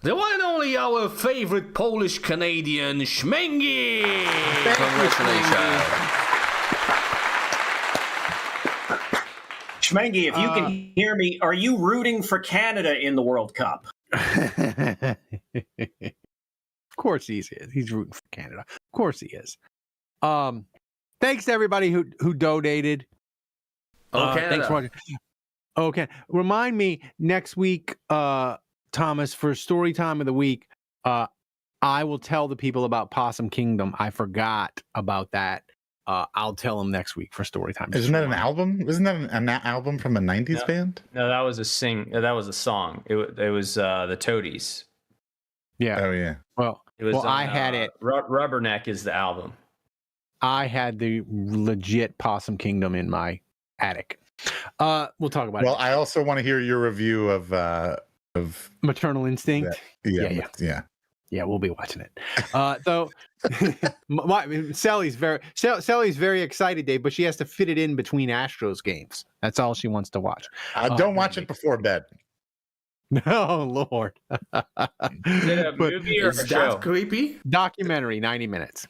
the one and only our favorite Polish Canadian, Shmengi. Congratulations. Shmengi, if you can hear me, are you rooting for Canada in the World Cup? Of course he is. He's rooting for Canada. Of course he is. Thanks to everybody who donated. Thanks for watching. Okay. Remind me next week, Thomas, for story time of the week, I will tell the people about Possum Kingdom. I forgot about that. I'll tell them next week for story time. Isn't that an album? Isn't that an album from a 90s band? No, that was a song. It was the Toadies. Yeah. Oh yeah. Well, I had it. Rubberneck is the album. I had the legit Possum Kingdom in my attic. We'll talk about it. Well, I also want to hear your review of Maternal Instinct. Yeah, we'll be watching it. Though Sally's very excited, Dave, but she has to fit it in between Astros games. That's all she wants to watch. Don't watch it before bed. No, Lord. Is it a But movie or Is a show? that creepy? documentary, 90 minutes.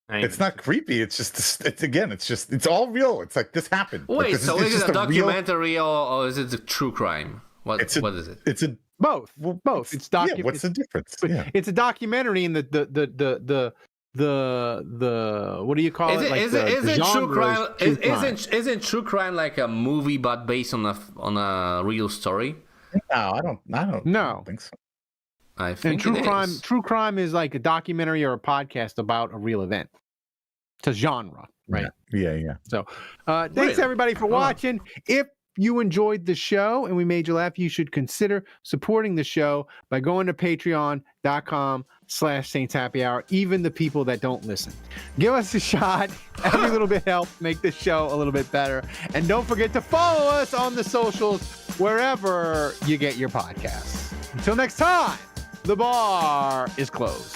It's not creepy. It's just it's all real. It's like this happened. Like, Wait, this so it's is it just a real- documentary or is it a true crime? What is it? It's a Both. Both. It's yeah. What's the difference? Yeah. It's a documentary in the what do you call it? Like Isn't true crime? true crime. Isn't true crime like a movie but based on a real story? No, I don't No. think so. I And think true crime is like a documentary or a podcast about a real event. It's a genre, right? Yeah. So, thanks Really? everybody for watching. If you enjoyed the show and we made you laugh, you should consider supporting the show by going to patreon.com/Saints Happy Hour, even the people that don't listen. Give us a shot. Every little bit helps make this show a little bit better. And don't forget to follow us on the socials wherever you get your podcasts. Until next time, the bar is closed.